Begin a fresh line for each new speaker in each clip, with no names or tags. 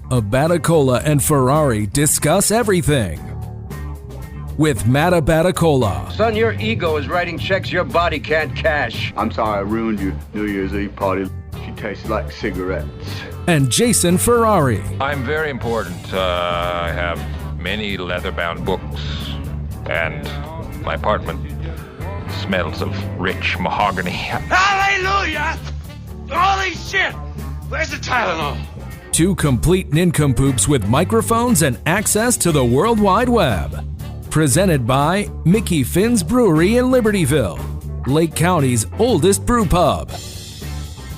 Abaticola and Ferrari discuss everything. With Matt Abaticola.
Son, your ego is writing checks your body can't cash.
I'm sorry I ruined your New Year's Eve party. She tastes like cigarettes.
And Jason Ferrari.
I'm very important. I have many leather-bound books, and my apartment smells of rich mahogany.
Hallelujah! Holy shit! Where's the Tylenol?
Two complete nincompoops with microphones and access to the World Wide Web. Presented by Mickey Finn's Brewery in Libertyville, Lake County's oldest brew pub.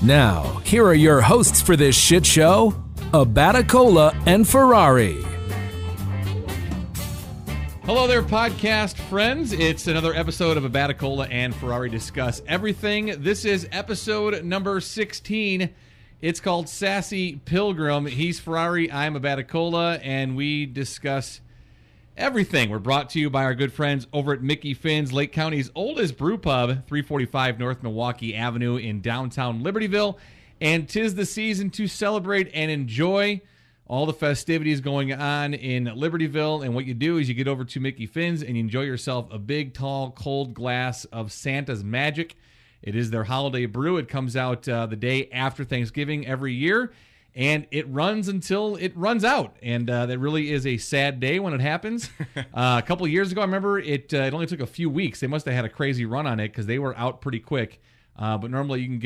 Now, here are your hosts for this shit show, Abaticola and Ferrari.
Hello there, podcast friends. It's another episode of Abaticola and Ferrari Discuss Everything. This is episode number 16. It's called Sassy Pilgrim. He's Ferrari, I'm Abaticola, and we discuss everything. We're brought to you by our good friends over at Mickey Finn's, Lake County's oldest brew pub, 345 North Milwaukee Avenue in downtown Libertyville. And 'tis the season to celebrate and enjoy all the festivities going on in Libertyville. And what you do is you get over to Mickey Finn's and you enjoy yourself a big, tall, cold glass of Santa's Magic. It is their holiday brew. It comes out the day after Thanksgiving every year. And it runs until it runs out. And that really is a sad day when it happens. A couple of years ago, I remember it only took a few weeks. They must have had a crazy run on it because they were out pretty quick. But normally you can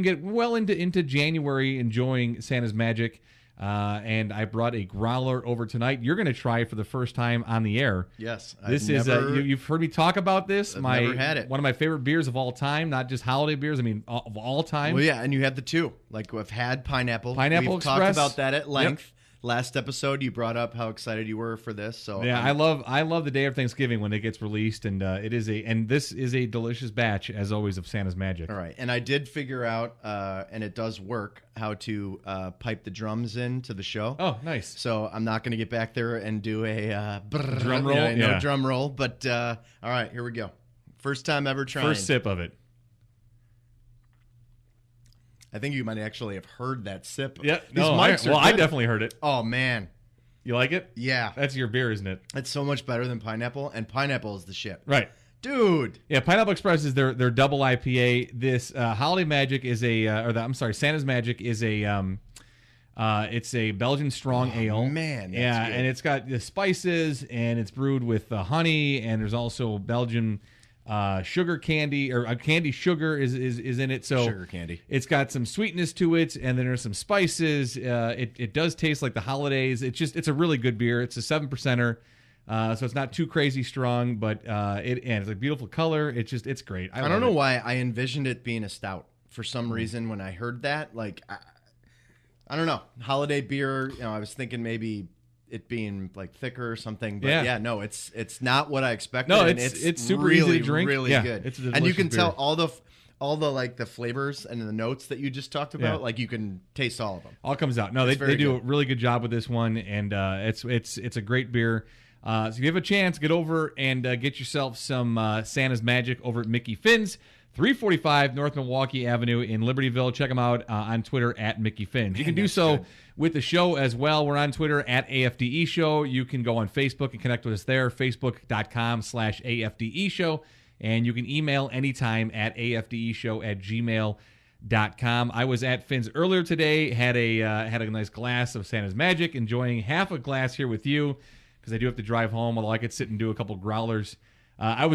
get well into January enjoying Santa's Magic. And I brought a growler over tonight. You're going to try it for the first time on the air.
Yes.
You've heard me talk about this.
I've never had it.
One of my favorite beers of all time, not just holiday beers. I mean, of all time.
Well, yeah, and you had the two. Like, I've had Pineapple.
Pineapple
We've
Express.
talked about that at length.
Yep.
Last episode, you brought up how excited you were for this. So
yeah, I love the day of Thanksgiving when it gets released, and this is a delicious batch as always of Santa's Magic.
All right, and I did figure out, and it does work, how to pipe the drums into the show.
Oh, nice.
So I'm not going to get back there and do a
drum roll.
No drum roll, but all right, here we go. First time ever trying.
First sip of it.
I think you might actually have heard that sip.
Yeah,
I
definitely heard it.
Oh man,
you like it?
Yeah,
that's your beer, isn't it?
It's so much better than Pineapple, and Pineapple is the shit.
Right,
dude.
Yeah, Pineapple Express is their double IPA. This Holiday Magic is Santa's Magic is a it's a Belgian strong ale.
Man, that's good.
And it's got the spices, and it's brewed with honey, and there's also Belgian sugar candy, or candy sugar is in it. So
sugar candy.
It's got some sweetness to it, and then there's some spices. It does taste like the holidays. It's a really good beer. It's a 7%er, so it's not too crazy strong, but it's a beautiful color. It's great.
I don't know why I envisioned it being a stout for some reason when I heard that. Like I don't know, holiday beer. I was thinking maybe it being like thicker or something, but yeah, no, it's not what I expected.
No, it's super
really,
easy to drink.
really good.
It's
and you can
beer.
tell all the like the flavors and the notes that you just talked about.
Yeah.
Like you can taste all of them.
All comes out. No, they do a really good job with this one, and it's a great beer. So if you have a chance, get over and get yourself some Santa's Magic over at Mickey Finn's, 345 North Milwaukee Avenue in Libertyville. Check them out on Twitter at Mickey Finn's. You can do so good with the show as well. We're on Twitter at AFDE Show. You can go on Facebook and connect with us there, facebook.com/AFDE Show. And you can email anytime at afdeshow@gmail.com. I was at Finn's earlier today, had a nice glass of Santa's Magic, enjoying half a glass here with you because I do have to drive home, although I could sit and do a couple growlers. I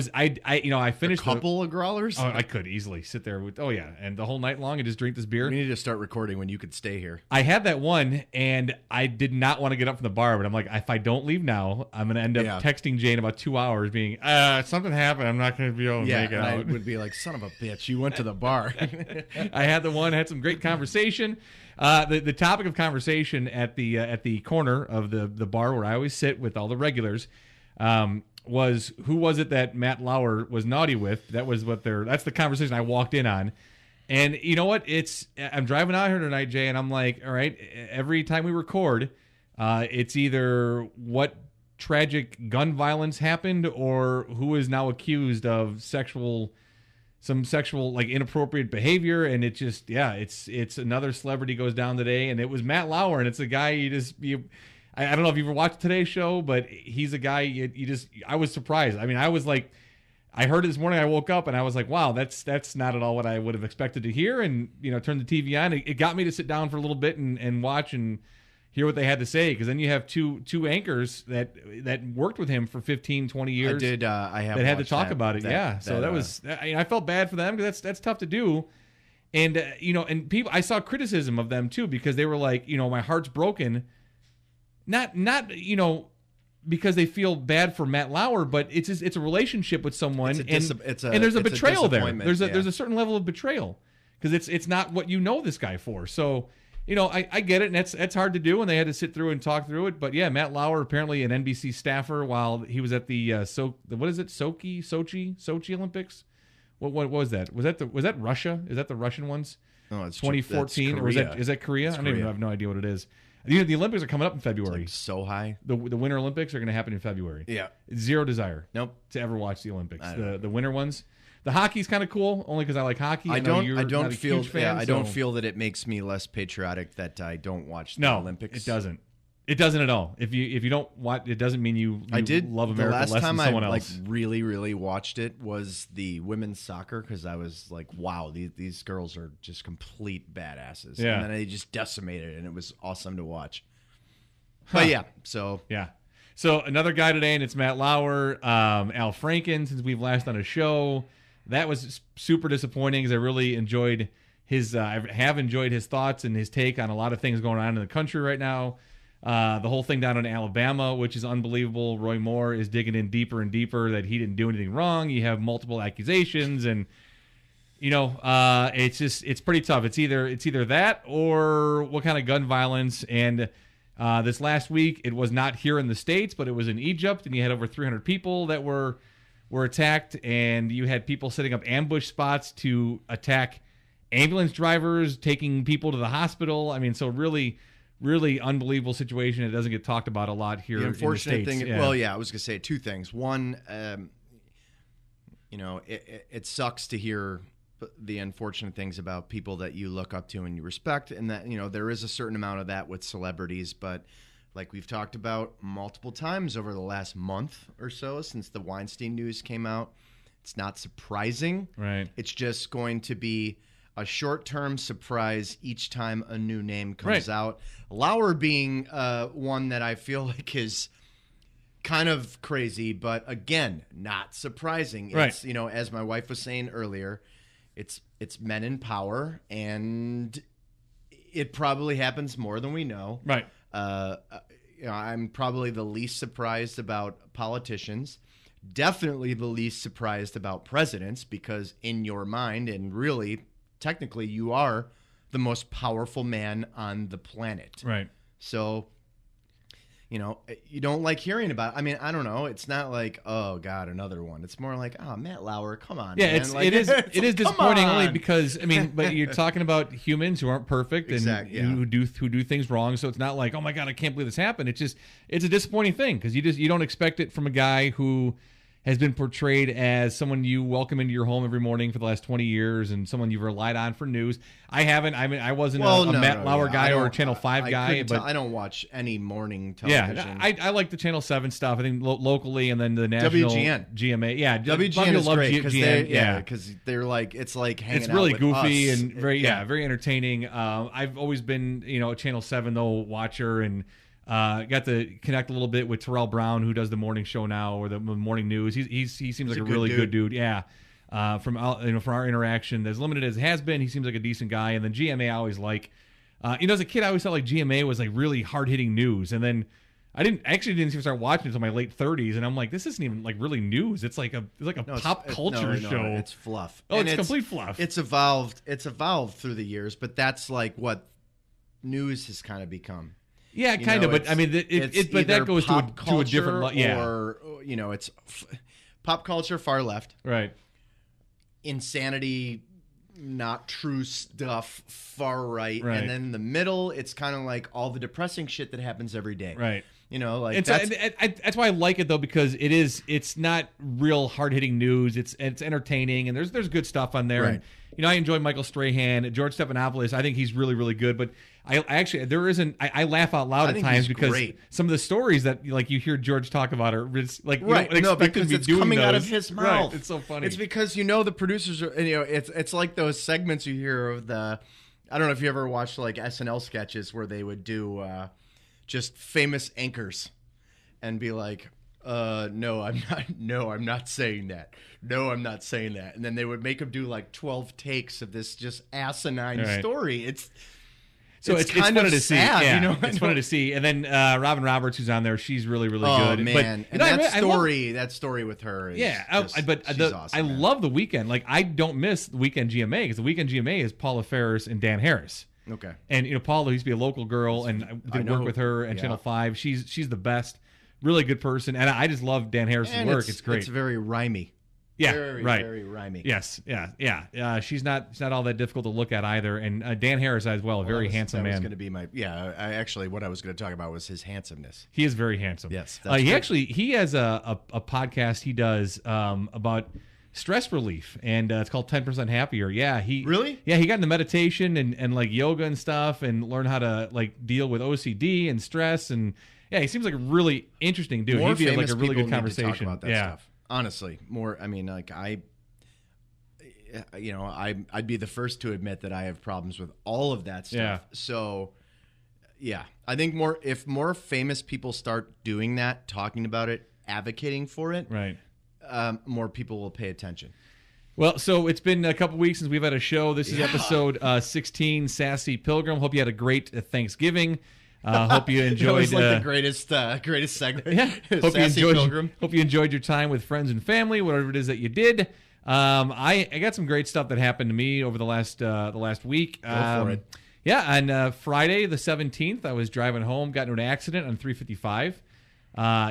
finished
a couple of growlers.
Oh, I could easily sit there with and the whole night long and just drink this beer.
We need to start recording when you could stay here.
I had that one, and I did not want to get up from the bar, but I'm like, if I don't leave now, I'm going to end up texting Jane about 2 hours, being something happened. I'm not going to be able to make it out.
I would be like, son of a bitch, you went to the bar.
I had the one, had some great conversation. The topic of conversation at the corner of the bar where I always sit with all the regulars. Was who was it that Matt Lauer was naughty with? That's the conversation I walked in on. And you know what? I'm driving out here tonight, Jay, and I'm like, all right, every time we record, it's either what tragic gun violence happened or who is now accused of sexual some sexual, like, inappropriate behavior, and it just, it's another celebrity goes down today, and it was Matt Lauer, and it's a guy I don't know if you ever watched Today's Show, but he's a guy I was surprised. I mean, I was like, I heard it this morning, I woke up, and I was like, wow, that's not at all what I would have expected to hear, and, turned the TV on. It got me to sit down for a little bit and watch and hear what they had to say, because then you have two anchors that worked with him for 15, 20 years.
I have
that had to talk about it. So that was, I felt bad for them, because that's tough to do. And and people, I saw criticism of them too, because they were like, my heart's broken. Not because they feel bad for Matt Lauer, but it's a relationship with someone, and there's a betrayal there. There's a certain level of betrayal, because it's not what this guy for. So. I get it, and that's hard to do, and they had to sit through and talk through it. But yeah, Matt Lauer, apparently an NBC staffer while he was at the Sochi Olympics. What was that? Was that Russia? Is that the Russian ones?
No, it's
2014, or is that Korea? I don't even have no idea what it is. The Olympics are coming up in February.
It's like so high.
The Winter Olympics are going to happen in February.
Yeah.
Zero desire.
Nope.
To ever watch the Olympics. The winter ones. The hockey's kind of cool, only because I like hockey.
I don't feel that it makes me less patriotic that I don't watch the Olympics.
It doesn't. It doesn't at all. If you don't watch, it doesn't mean you love America less than someone else. The last time I really, really watched it was the women's soccer, because I was like, wow, these girls are just complete badasses. Yeah.
And then they just decimated it, and it was awesome to watch. But yeah. So
another guy today, and it's Matt Lauer. Al Franken, since we've last done a show. That was super disappointing, because I really enjoyed I have enjoyed his thoughts and his take on a lot of things going on in the country right now. The whole thing down in Alabama, which is unbelievable. Roy Moore is digging in deeper and deeper that he didn't do anything wrong. You have multiple accusations, and it's pretty tough. It's either that or what kind of gun violence. And this last week, it was not here in the States, but it was in Egypt, and you had over 300 people that were attacked, and you had people setting up ambush spots to attack ambulance drivers, taking people to the hospital. I mean, so really, really unbelievable situation. It doesn't get talked about a lot here. The unfortunate
in the States. Thing, I was going to say two things. One, it sucks to hear the unfortunate things about people that you look up to and you respect, and that there is a certain amount of that with celebrities, but. Like we've talked about multiple times over the last month or so since the Weinstein news came out, it's not surprising.
Right.
It's just going to be a short-term surprise each time a new name comes out. Lauer being one that I feel like is kind of crazy, but again, not surprising. It's, as my wife was saying earlier, it's men in power, and it probably happens more than we know.
Right.
I'm probably the least surprised about politicians, definitely the least surprised about presidents, because in your mind, and really, technically, you are the most powerful man on the planet.
Right.
So, you don't like hearing about it. I mean, I don't know. It's not like, oh, God, another one. It's more like, oh, Matt Lauer, come on,
yeah,
man.
It is disappointing only because, I mean, but you're talking about humans who aren't perfect and who do things wrong. So it's not like, oh, my God, I can't believe this happened. It's a disappointing thing, because you don't expect it from a guy who has been portrayed as someone you welcome into your home every morning for the last 20 years and someone you've relied on for news. I haven't. I mean, I wasn't a Matt Lauer guy or a Channel 5 guy. But
I don't watch any morning television.
Yeah, I like the Channel 7 stuff, I think, locally, and then the national
WGN.
GMA. Yeah,
WGN is great because they're like, it's like hanging out.
It's really
with
goofy
us.
and very entertaining. I've always been, a Channel 7 though watcher, and got to connect a little bit with Terrell Brown, who does the morning show now, or the morning news. He seems like a really good dude. Yeah. From our interaction, as limited as it has been, he seems like a decent guy. And then GMA, I always like. As a kid, I always thought like GMA was like really hard hitting news, and then I didn't even start watching it until my late 30s, and I'm like, this isn't even like really news. It's like a pop culture show.
It's fluff.
Oh, it's complete fluff.
It's evolved through the years, but that's like what news has kind of become.
Yeah, kind of, but I mean, but that goes to a different level. Yeah,
or it's pop culture, far left,
right?
Insanity, not true stuff, far right, and then in the middle, it's kind of like all the depressing shit that happens every day,
right?
You know, like
And that's why I like it though, because it's not real hard hitting news. It's entertaining, and there's good stuff on there.
Right.
And, you know, I enjoy Michael Strahan, George Stephanopoulos. I think he's really, really good. But I actually I laugh out loud at times because some of the stories that like you hear George talk about are like you don't expect him to be
it's
doing
coming
those.
out of his mouth.
Right. It's so funny.
It's because the producers are, it's like those segments you hear of the, I don't know if you ever watched like SNL sketches where they would do just famous anchors and be like, no, I'm not saying that. No, I'm not saying that. And then they would make him do like 12 takes of this just asinine story. It's kind
funny
of
to
sad,
see. Yeah,
you know?
it's funny to see. And then Robin Roberts, who's on there, she's really, really
Oh
good.
man,
But,
and that story with her is she's awesome,
I love The Weeknd. Like, I don't miss The Weeknd GMA, because The Weeknd GMA is Paula Ferris and Dan Harris.
Okay.
And Paula used to be a local girl, and I did work with her at Channel 5. She's the best, really good person, and I just love Dan Harris's work. It's great.
It's very rhymey.
Yeah,
very,
right.
Very rhymey.
Yes, yeah. She's not all that difficult to look at either. And Dan Harris as well, a very handsome man.
That was going to be what I was going to talk about was his handsomeness.
He is very handsome.
Yes,
he has a podcast he does about stress relief, and it's called 10% Happier. Yeah, he got into meditation and like yoga and stuff, and learned how to like deal with OCD and stress, and yeah, he seems like a really interesting dude. He'd be like a really good conversation.
Need to talk about that stuff. Honestly, more. I mean, like I'd be the first to admit that I have problems with all of that stuff.
Yeah.
So, yeah, I think if more famous people start doing that, talking about it, advocating for it,
right,
more people will pay attention.
Well, so it's been a couple weeks since we've had a show. This is episode 16, Sassy Pilgrim. Hope you had a great Thanksgiving. Hope you enjoyed.
It was like the greatest segment.
Yeah.
Sassy Pilgrim.
Hope you enjoyed your time with friends and family, whatever it is that you did. I got some great stuff that happened to me over the last week.
Go for it.
Yeah, on Friday the 17th, I was driving home, got into an accident on 355.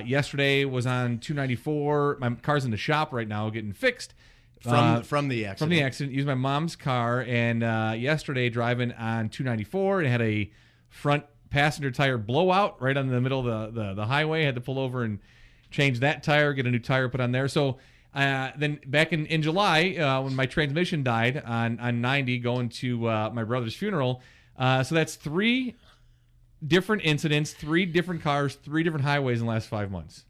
Yesterday was on 294. My car's in the shop right now getting fixed.
From the accident.
From the accident. Used my mom's car, and yesterday driving on 294 and had a front passenger tire blowout right on the middle of the highway. Had to pull over and change that tire, get a new tire put on there. So then back in July, when my transmission died on 90 going to my brother's funeral, so that's 3 different incidents, 3 different cars, 3 different highways in the last 5 months.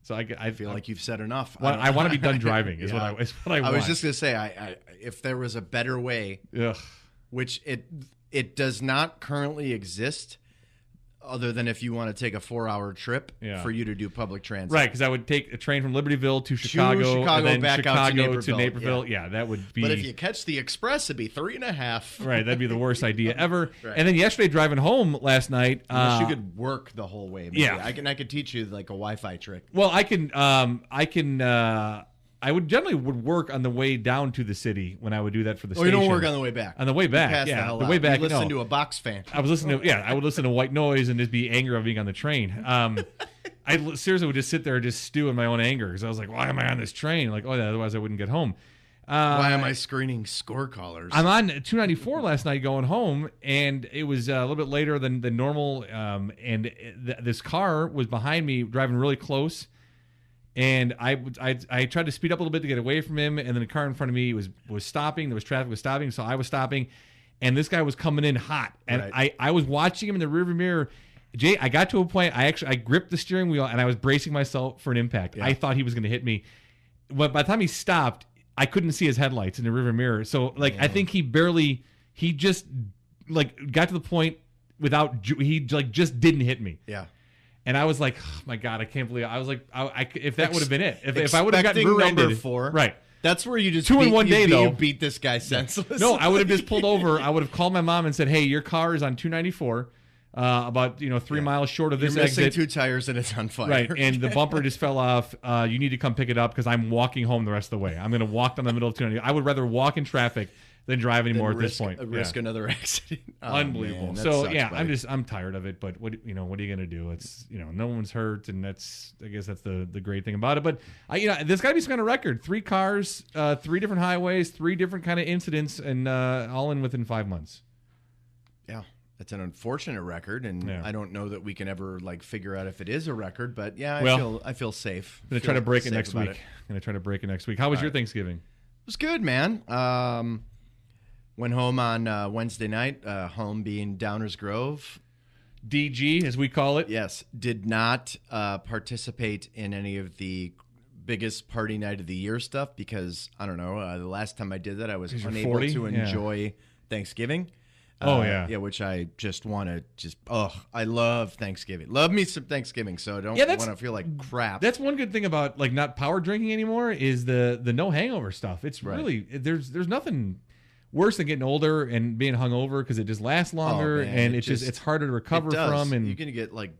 So I
feel like you've said enough.
I want to be done driving. Is what I want.
I was just gonna say, I if there was a better way, which it does not currently exist, other than if you want to take a 4-hour trip for you to do public transit.
Right, because I would take a train from Libertyville to Chicago and then
back out
to Naperville. Yeah, that would be...
But if you catch the express, it'd be 3.5.
Right, that'd be the worst idea ever. Right. And then yesterday, driving home last night...
Unless you could work the whole way. Maybe.
Yeah.
I could teach you like a Wi-Fi trick.
Well, I would generally work on the way down to the city when I would do that for the station.
You don't work on the way back.
On the way back, the way back.
You listen to a box fan.
I would listen to white noise and just be angry about being on the train. I seriously would just sit there and just stew in my own anger because I was like, why am I on this train? Like, otherwise I wouldn't get home.
Why am I screening score callers?
I'm on 294 last night going home, and it was a little bit later than normal. And this car was behind me driving really close. And I tried to speed up a little bit to get away from him, and then the car in front of me was stopping. There was traffic was stopping, so I was stopping, and this guy was coming in hot. And I was watching him in the rearview mirror. Jay, I got to a point, I gripped the steering wheel, and I was bracing myself for an impact. Yeah. I thought he was going to hit me. But by the time he stopped, I couldn't see his headlights in the rearview mirror. So, I think he just got to the point just didn't hit me.
Yeah.
And I was like, oh my God, I can't believe it. I was like, if that would have been it. If I would have gotten rear-ended.
Number 4.
Right.
That's where you just
2 in one day, though.
You beat this guy senseless.
No, I would have just pulled over. I would have called my mom and said, hey, your car is on 294, about 3 miles short of this
You're missing
exit.
2 tires and it's on fire.
Right, and the bumper just fell off. You need to come pick it up because I'm walking home the rest of the way. I'm going to walk down the middle of 294. I would rather walk in traffic than drive anymore at this point.
Risk another accident.
Unbelievable.
Man,
so
sucks, buddy.
I'm tired of it. But what are you going to do? It's no one's hurt, and I guess that's the great thing about it. But there's got to be some kind of record. 3 cars, 3 different highways, 3 different kind of incidents, and all within 5 months.
Yeah, That's an unfortunate record, and I don't know that we can ever like figure out if it is a record. But yeah, I feel safe.
I'm gonna try to break it next week. How was your Thanksgiving?
It was good, man. Went home on Wednesday night. Home being Downers Grove.
DG, as we call it.
Yes, did not participate in any of the biggest party night of the year stuff because I don't know. The last time I did that, I was unable to enjoy Thanksgiving. Which I just want to I love Thanksgiving. Love me some Thanksgiving, so I don't want to feel like crap.
That's one good thing about like not power drinking anymore is the no hangover stuff. It's really there's nothing worse than getting older and being hungover because it just lasts longer and it's harder to recover from. And
you're gonna get like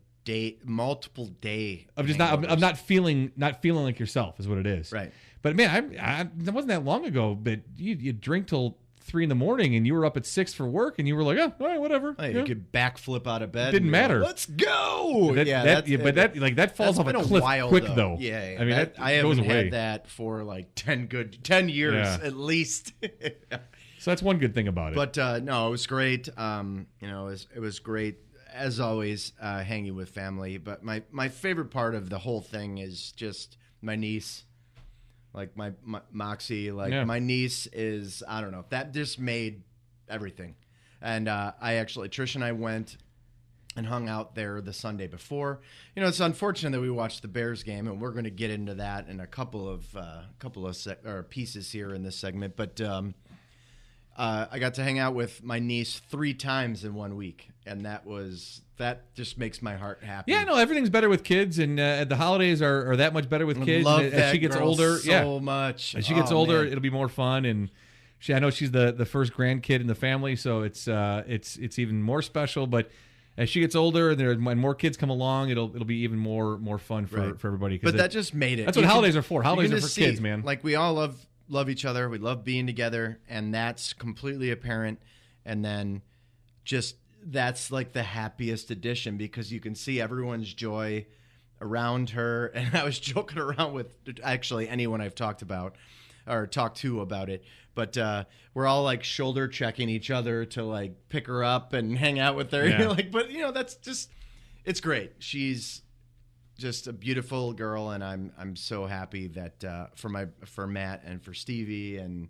multiple day
of just not feeling like yourself is what it is.
Right.
But man, that wasn't that long ago. But you drink till 3 a.m. and you were up at 6 for work and you were like, oh, all right, whatever.
Hey, you could backflip out of bed.
Didn't matter.
Like, let's go.
That falls off a cliff quick though.
Yeah.
I mean,
I haven't had that for like 10 years at least.
So that's one good thing about it.
But no, it was great. It was great as always, hanging with family. But my favorite part of the whole thing is just my niece. Like my Moxie, my niece is, I don't know, that just made everything. And Trish and I went and hung out there the Sunday before. You know, it's unfortunate that we watched the Bears game, and we're going to get into that in a couple of pieces here in this segment. But I got to hang out with my niece 3 times in 1 week, and that just makes my heart happy.
Yeah, no, everything's better with kids, and the holidays are that much better with kids.
Love
as
that
she gets
girl
older,
so much.
As she gets older, it'll be more fun, and I know she's the first grandkid in the family, so it's even more special. But as she gets older and more kids come along, it'll be even more fun for everybody.
But that just made it.
That's what holidays are for. Holidays are for kids, man.
Like we all love each other. We love being together, and that's completely apparent. And then just that's like the happiest addition because you can see everyone's joy around her. And I was joking around with actually anyone I've talked to about it. But we're all like shoulder checking each other to like pick her up and hang out with her.
Yeah.
That's just, it's great. She's just a beautiful girl, and I'm so happy that for Matt and for Stevie, and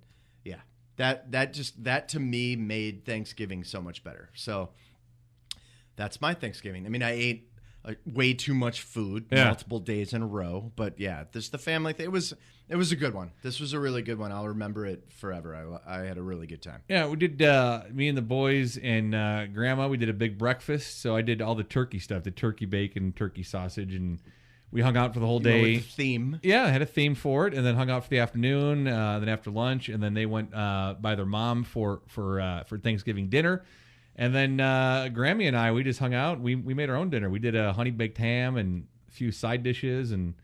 that to me made Thanksgiving so much better. So that's my Thanksgiving. I mean, I ate way too much food multiple days in a row, but the family thing. It was a good one. This was a really good one. I'll remember it forever. I had a really good time.
Yeah, we did. Me and the boys and Grandma. We did a big breakfast. So I did all the turkey stuff, the turkey bacon, turkey sausage, and we hung out for the whole day.
With the theme.
Yeah, I had a theme for it, and then hung out for the afternoon. Then after lunch, and then they went by their mom for Thanksgiving dinner. And then Grammy and I, we just hung out. We made our own dinner. We did a honey baked ham and a few side dishes, and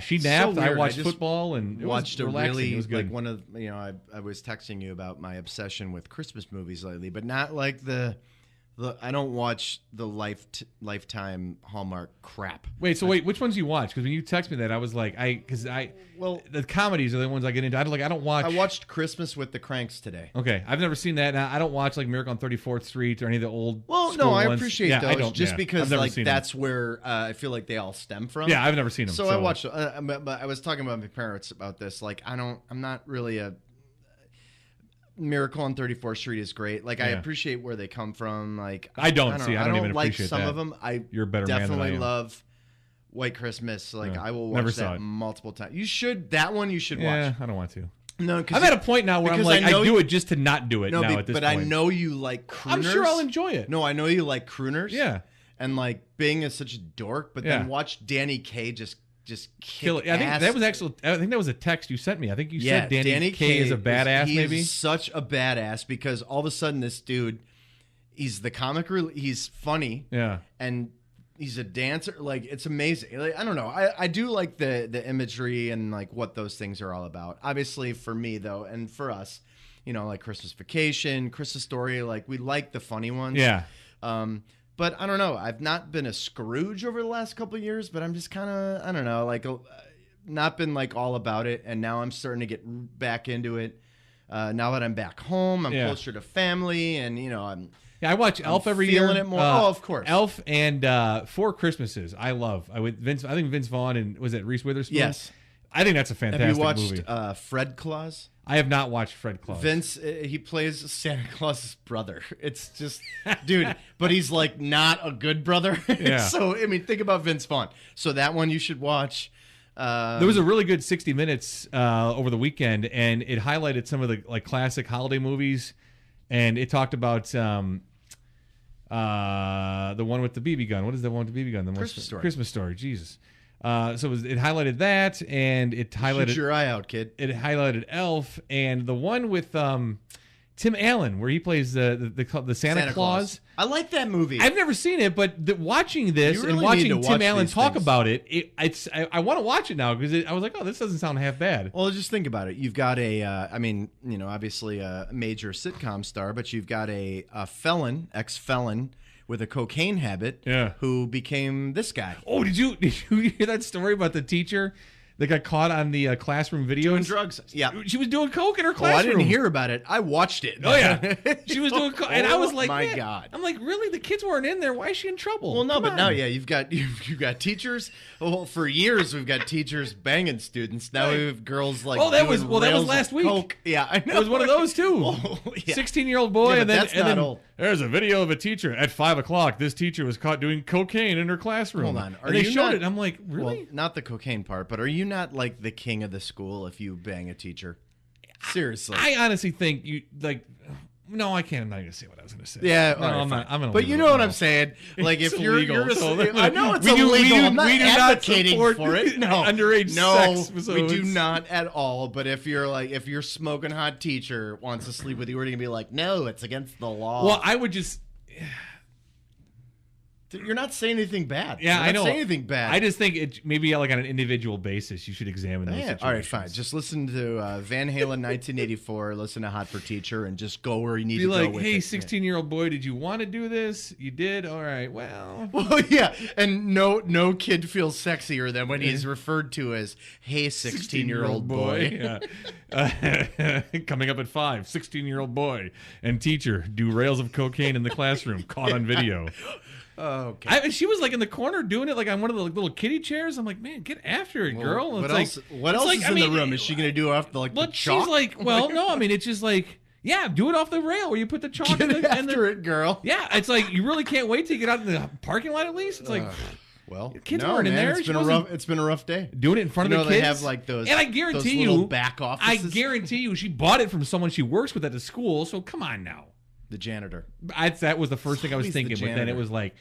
she napped.
So
I watched football and
watched
it was relaxing.
really
it was good.
like one of I was texting you about my obsession with Christmas movies lately, but not like the I don't watch the Lifetime Hallmark crap.
Wait, which ones do you watch? Because when you text me that, I was like, the comedies are the ones I get into. I don't watch.
I watched Christmas with the Cranks today.
Okay, I've never seen that. I don't watch like Miracle on 34th Street or any of the old.
Well, no, I appreciate those.
I don't,
just because like that's
them.
Where I feel like they all stem from.
Yeah, I've never seen them.
So I watched. But I was talking about my parents about this. Like, I'm not really a. Miracle on 34th Street is great. Like, I appreciate where they come from. Like,
I don't even
like
appreciate
some
that.
of them.
You're a better man than I
definitely
am.
love White Christmas. Like, I will
Never
watch
saw
that
it.
multiple times. You should. That one you should watch.
Yeah, I don't want to.
No,
I'm at a point now where I'm like, I do it just to not do it
no,
now at this
but
point.
I know you like crooners.
I'm sure I'll enjoy it.
No, I know you like crooners.
Yeah.
And like Bing is such a dork, but then watch Danny Kaye just
kill it. I think that was a text you sent me. I think you said
Danny
Kaye is a badass.
He is such a badass because all of a sudden this dude, he's the comic he's funny.
Yeah.
And he's a dancer. Like, it's amazing. Like, I don't know. I do like the imagery and like what those things are all about. Obviously for me though, and for us, like Christmas Vacation, Christmas Story, like we like the funny ones.
Yeah.
But I don't know. I've not been a Scrooge over the last couple of years, but I'm just kind of, I don't know, like not been like all about it. And now I'm starting to get back into it. Now that I'm back home, I'm closer to family, and I'm.
I watch Elf every year.
Feeling it more. Of course.
Elf and Four Christmases. I love. I think Vince Vaughn and was it Reese Witherspoon?
Yes.
I think that's a fantastic
Have you watched
movie.
Fred Claus?
I have not watched Fred Claus.
Vince, he plays Santa Claus's brother. It's just, dude, but he's like not a good brother.
Yeah.
So, I mean, think about Vince Vaughn. So that one you should watch.
There was a really good 60 Minutes over the weekend, and it highlighted some of the like classic holiday movies, and it talked about the one with the BB gun. What is the one with the BB gun?
Christmas Story.
Christmas Story. Jesus. So it highlighted that, and it highlighted.
Shoot your eye out, kid.
It highlighted Elf, and the one with Tim Allen, where he plays the Santa Claus.
I like that movie.
I've never seen it, but watching this
You really
and watching
need to
Tim
watch
Allen
these
talk
things.
about it, I want to watch it now because I was like, oh, this doesn't sound half bad.
Well, just think about it. You've got obviously a major sitcom star, but you've got a felon, ex-felon with a cocaine habit,
Yeah.
who became this guy.
Oh, did you hear that story about the teacher that got caught on the classroom videos?
Doing drugs. Yeah.
She was doing coke in her
Oh,
classroom.
I didn't hear about it. I watched it.
Oh, yeah. She was doing coke. And I was like,
my
man.
God.
I'm like, really? The kids weren't in there. Why is she in trouble?
Well, no,
Come
but
on.
now, yeah, you've got teachers. Well, for years we've got teachers banging students. Now we have girls like.
Oh, that was
doing
that was
rails
last
of
week.
coke. Yeah, I know.
It was one of those too.
Oh, yeah.
16-year-old boy,
Yeah, but
and then
that's not old.
There's a video of a teacher at 5:00. This teacher was caught doing cocaine in her classroom.
Hold on.
And they showed it. I'm like, really?
Well, not the cocaine part, but are you not like the king of the school if you bang a teacher? Seriously.
I honestly think you like. No, I can't. I'm not going to say what I was going to say.
Yeah,
no,
all right,
I'm
fine.
not. I'm gonna.
But
leave
you
it
know what
alone.
I'm saying. Like
It's
if you're,
illegal, so
I know it's
we do-
illegal. I'm not
we do not
advocating
support
for it. No,
underage sex, so
we do
it's-
not at all. But if your smoking hot teacher wants to sleep with you, we're gonna be like, no, it's against the law.
Well, I would just.
You're not saying anything bad.
Yeah,
You're
I
not
know.
saying anything bad.
I just think it maybe like on an individual basis, you should examine those
Yeah.
situations.
All right, fine. Just listen to Van Halen 1984, listen to Hot for Teacher, and just go where you need
Be
to
like,
go with
hey,
it.
16-year-old boy, did you want to do this? You did? All right, well.
Well, yeah, and no kid feels sexier than when he's referred to as, hey, 16-year-old boy.
Yeah. Coming up at 5, 16-year-old boy and teacher do rails of cocaine in the classroom, caught on video.
Okay.
And she was like in the corner doing it like on one of the little kiddie chairs. I'm like, man, get after it, girl.
What
It's
else?
like,
What
it's
else
like,
is
I
in
mean,
the room? Is she going to do off the the
But
chalk?
she's like, well, no, I mean, it's just like, yeah, do it off the rail where you put the chalk
Get
in the,
after it, girl.
Yeah, it's like you really can't wait to get out in the parking lot at least. It's like
Well,
kids
no,
weren't in
man,
there.
It's
She
been a
wasn't-
rough. It's been a rough day.
doing it in front
You
of
know
the kids.
they have like those.
And I guarantee
those little
you,
back
I
offices.
guarantee you, she bought it from someone she works with at the school. So come on now.
The janitor.
That was the first thing I was
Always the
thinking, but then
janitor.
it was like,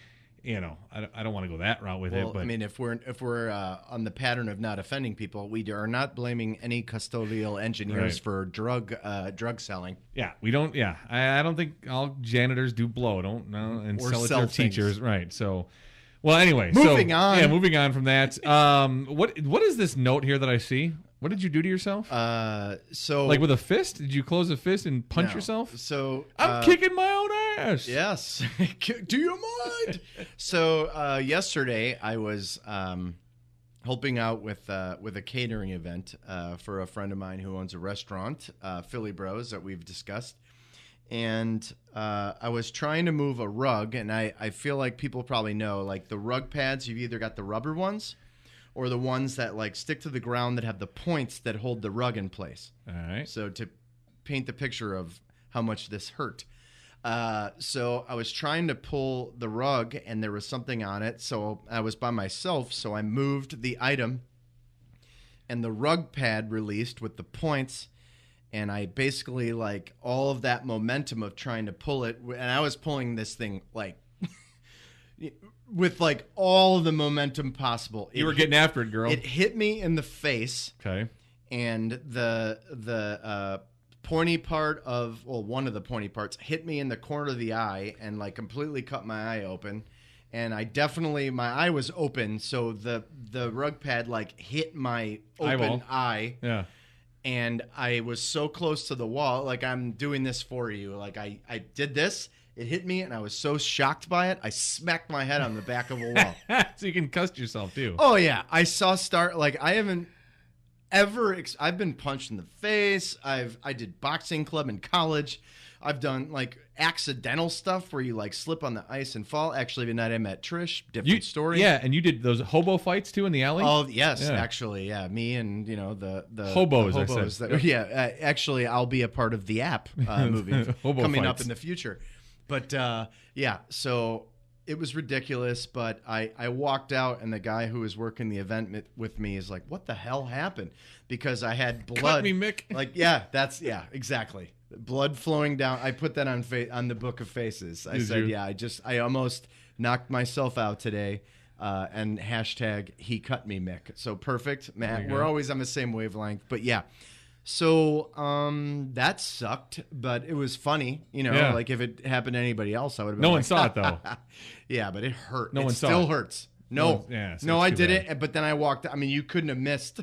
I don't want to go that route with
Well,
it. But
I mean, if we're on the pattern of not offending people, we are not blaming any custodial engineers
Right.
for drug selling.
yeah, we don't. Yeah, I don't think all janitors do blow. Don't know and
Or
sell it to
sell
their
things.
teachers, right? So, well, anyway,
Moving on.
Yeah, moving on from that. What is this note here that I see? What did you do to yourself?
So
Like with a fist? Did you close a fist and punch
no.
yourself?
So
I'm kicking my own ass.
Yes. Do you mind? So yesterday I was helping out with a catering event for a friend of mine who owns a restaurant, Philly Bros, that we've discussed. And I was trying to move a rug, and I feel like people probably know, like the rug pads, you've either got the rubber ones or the ones that like stick to the ground that have the points that hold the rug in place.
All right.
So to paint the picture of how much this hurt. So I was trying to pull the rug and there was something on it. So I was by myself. So I moved the item and the rug pad released with the points. And I basically like all of that momentum of trying to pull it. And I was pulling this thing like with like all the momentum possible.
You were getting after it, girl.
It hit me in the face.
Okay.
And the pointy part of, well, one of the pointy parts hit me in the corner of the eye and like completely cut my eye open. And my eye was open, so the rug pad like hit my open
Eyeball.
eye.
Yeah.
And I was so close to the wall, like I'm doing this for you. Like I did this, it hit me, and I was so shocked by it, I smacked my head on the back of a wall.
So you can cuss yourself too.
Oh yeah, I saw like I haven't ever. I've been punched in the face. I did boxing club in college. I've done like accidental stuff where you like slip on the ice and fall. Actually, the night I met Trish, different story.
Yeah, and you did those hobo fights too in the alley.
Oh yes, actually, yeah. Me and the
hobos.
The hobos
I said.
actually, I'll be a part of the app movie coming up in the future. But so it was ridiculous. But I walked out, and the guy who was working the event with me is like, "What the hell happened?" Because I had blood.
Cut me, Mick.
Like, exactly. Blood flowing down. I put that on the Book of Faces. I said, I almost knocked myself out today. And hashtag he cut me, Mick. So perfect, Matt. We're always on the same wavelength. But yeah. So that sucked, but it was funny. Like if it happened to anybody else, I would have been
No one saw it though.
Yeah, but it hurt.
No
it
one saw it.
still hurts. No.
So
I
too
did
bad.
it, but then I walked. I mean, you couldn't have missed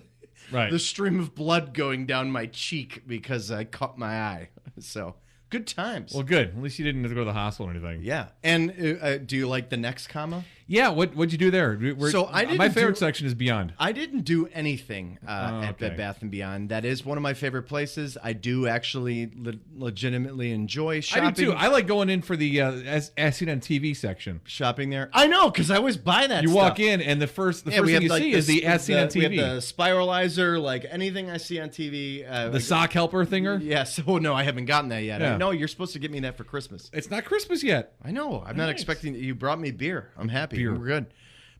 Right.
the stream of blood going down my cheek because I cut my eye. So good times.
Well, good. At least you didn't have to go to the hospital or anything.
Yeah. And do you like the next comma?
Yeah. What'd you do there? My favorite section is Beyond.
I didn't do anything at
okay.
Bed Bath & Beyond. That is one of my favorite places. I do actually legitimately enjoy shopping.
I do too. I like going in for the as seen on TV section.
Shopping there. I know, because I always buy that
You
stuff.
walk in, and the first thing you see is the as seen on TV.
We have the spiralizer, like anything I see on TV.
The sock helper thinger?
Yes. Oh, no, I haven't gotten that yet.
Yeah.
No, you're supposed to get me that for Christmas.
It's not Christmas yet.
I know. I'm not expecting. You brought me beer. I'm happy.
Beer.
We're good.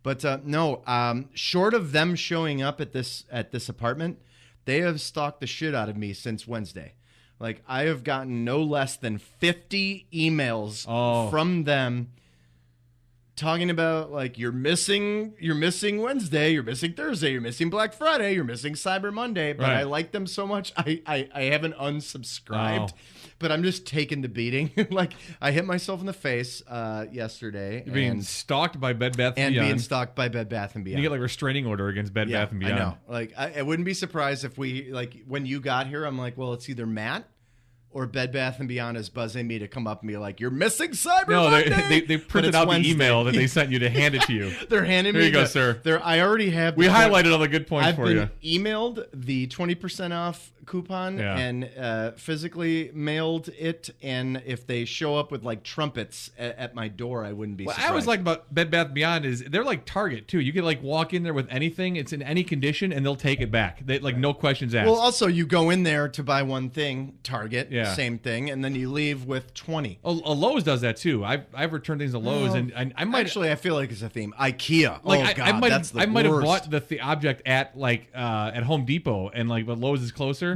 But no, short of them showing up at this apartment, they have stalked the shit out of me since Wednesday. Like, I have gotten no less than 50 emails from them talking about, like, you're missing Wednesday, you're missing Thursday, you're missing Black Friday, you're missing Cyber Monday. But
right.
I like them so much, I haven't unsubscribed.
Oh.
But I'm just taking the beating. Like, I hit myself in the face yesterday.
You're being stalked by Bed Bath & Beyond.
And being stalked by Bed Bath & Beyond.
You get like a restraining order against Bed Bath & Beyond.
I know. Like, I wouldn't be surprised if when you got here, I'm like, well, it's either Matt or Bed Bath & Beyond is buzzing me to come up and be like, you're missing Cyber Monday.
They printed out the email that they sent you to hand it to you.
They're handing me.
Here you go, sir.
I already have.
We highlighted all the good points for you.
I've been emailed the 20% off coupon and physically mailed it. And if they show up with like trumpets at my door, I wouldn't be surprised.
I always like about Bed Bath & Beyond is they're like Target too. You can like walk in there with anything. It's in any condition and they'll take it back. They like no questions asked.
Well, also you go in there to buy one thing, Target,
same
thing, and then you leave with 20.
A Lowe's does that too. I've returned things to Lowe's, and I might
actually. I feel like it's a theme. IKEA.
Like
God, that's the
I might have
worst.
bought the object at at Home Depot, and like but Lowe's is closer.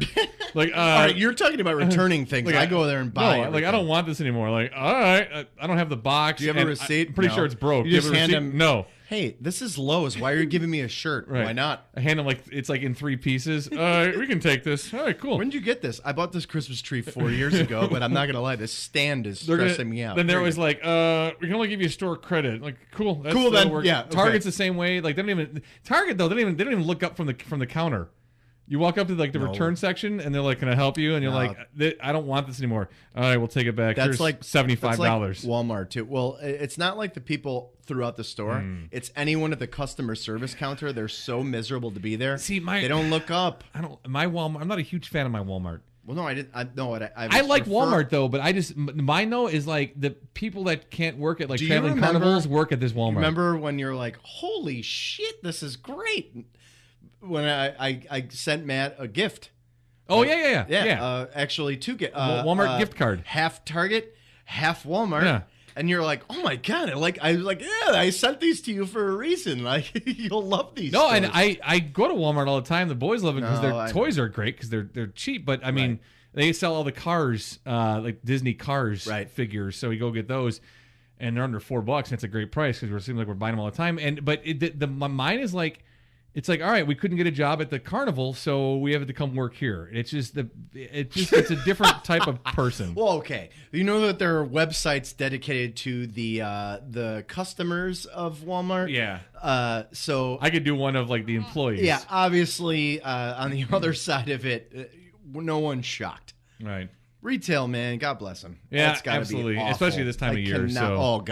Like
all right, you're talking about returning things. Like, I go there and buy.
No, like I don't want this anymore. Like all right, I don't have the box.
Do you have a receipt?
I'm pretty sure it's broke.
You just hand them.
No.
Hey, this is Lowe's. Why are you giving me a shirt?
Right.
Why not?
I hand them like it's like in 3 pieces. We can take this. All right, cool.
When did you get this? I bought this Christmas tree 4 years ago, but I'm not gonna lie, this stand is stressing me out.
Then they're always like, we can only give you store credit. Like, cool. That's
cool. Then
works.
yeah.
Target's the same way. Like they don't even Target though. They don't even look up from the counter. You walk up to like the return section and they're like, "Can I help you?" And you're like, "I don't want this anymore." All right, we'll take it back.
That's
Here's
like
$75.
That's like Walmart too. Well, it's not like the people throughout the store. It's anyone at the customer service counter. They're so miserable to be there.
See,
they don't look up.
My Walmart. I'm not a huge fan of my Walmart.
Well, no, I didn't.
I like Walmart though, but mine though is like the people that can't work at like traveling carnivals work at this Walmart.
Remember when you're like, "Holy shit, this is great." When I sent Matt a gift.
Oh, yeah.
Actually, 2
Walmart gift card.
Half Target, half Walmart.
Yeah.
And you're like, oh my God. I was like, yeah, I sent these to you for a reason. Like, you'll love these.
No,
stores.
and I go to Walmart all the time. The boys love it because their toys are great because they're cheap. But I mean, they sell all the cars, like Disney cars figures. So we go get those. And they're under $4 and it's a great price because it seems like we're buying them all the time. But mine is like, it's like, all right, we couldn't get a job at the carnival, so we have to come work here. It's just it's a different type of person.
Well, okay, you know that there are websites dedicated to the customers of Walmart.
Yeah.
So
I could do one of like the employees.
Yeah. Obviously, on the other side of it, no one's shocked.
Right.
Retail, man, God bless him.
Yeah,
That's gotta
absolutely,
be awful.
especially this time of year. So.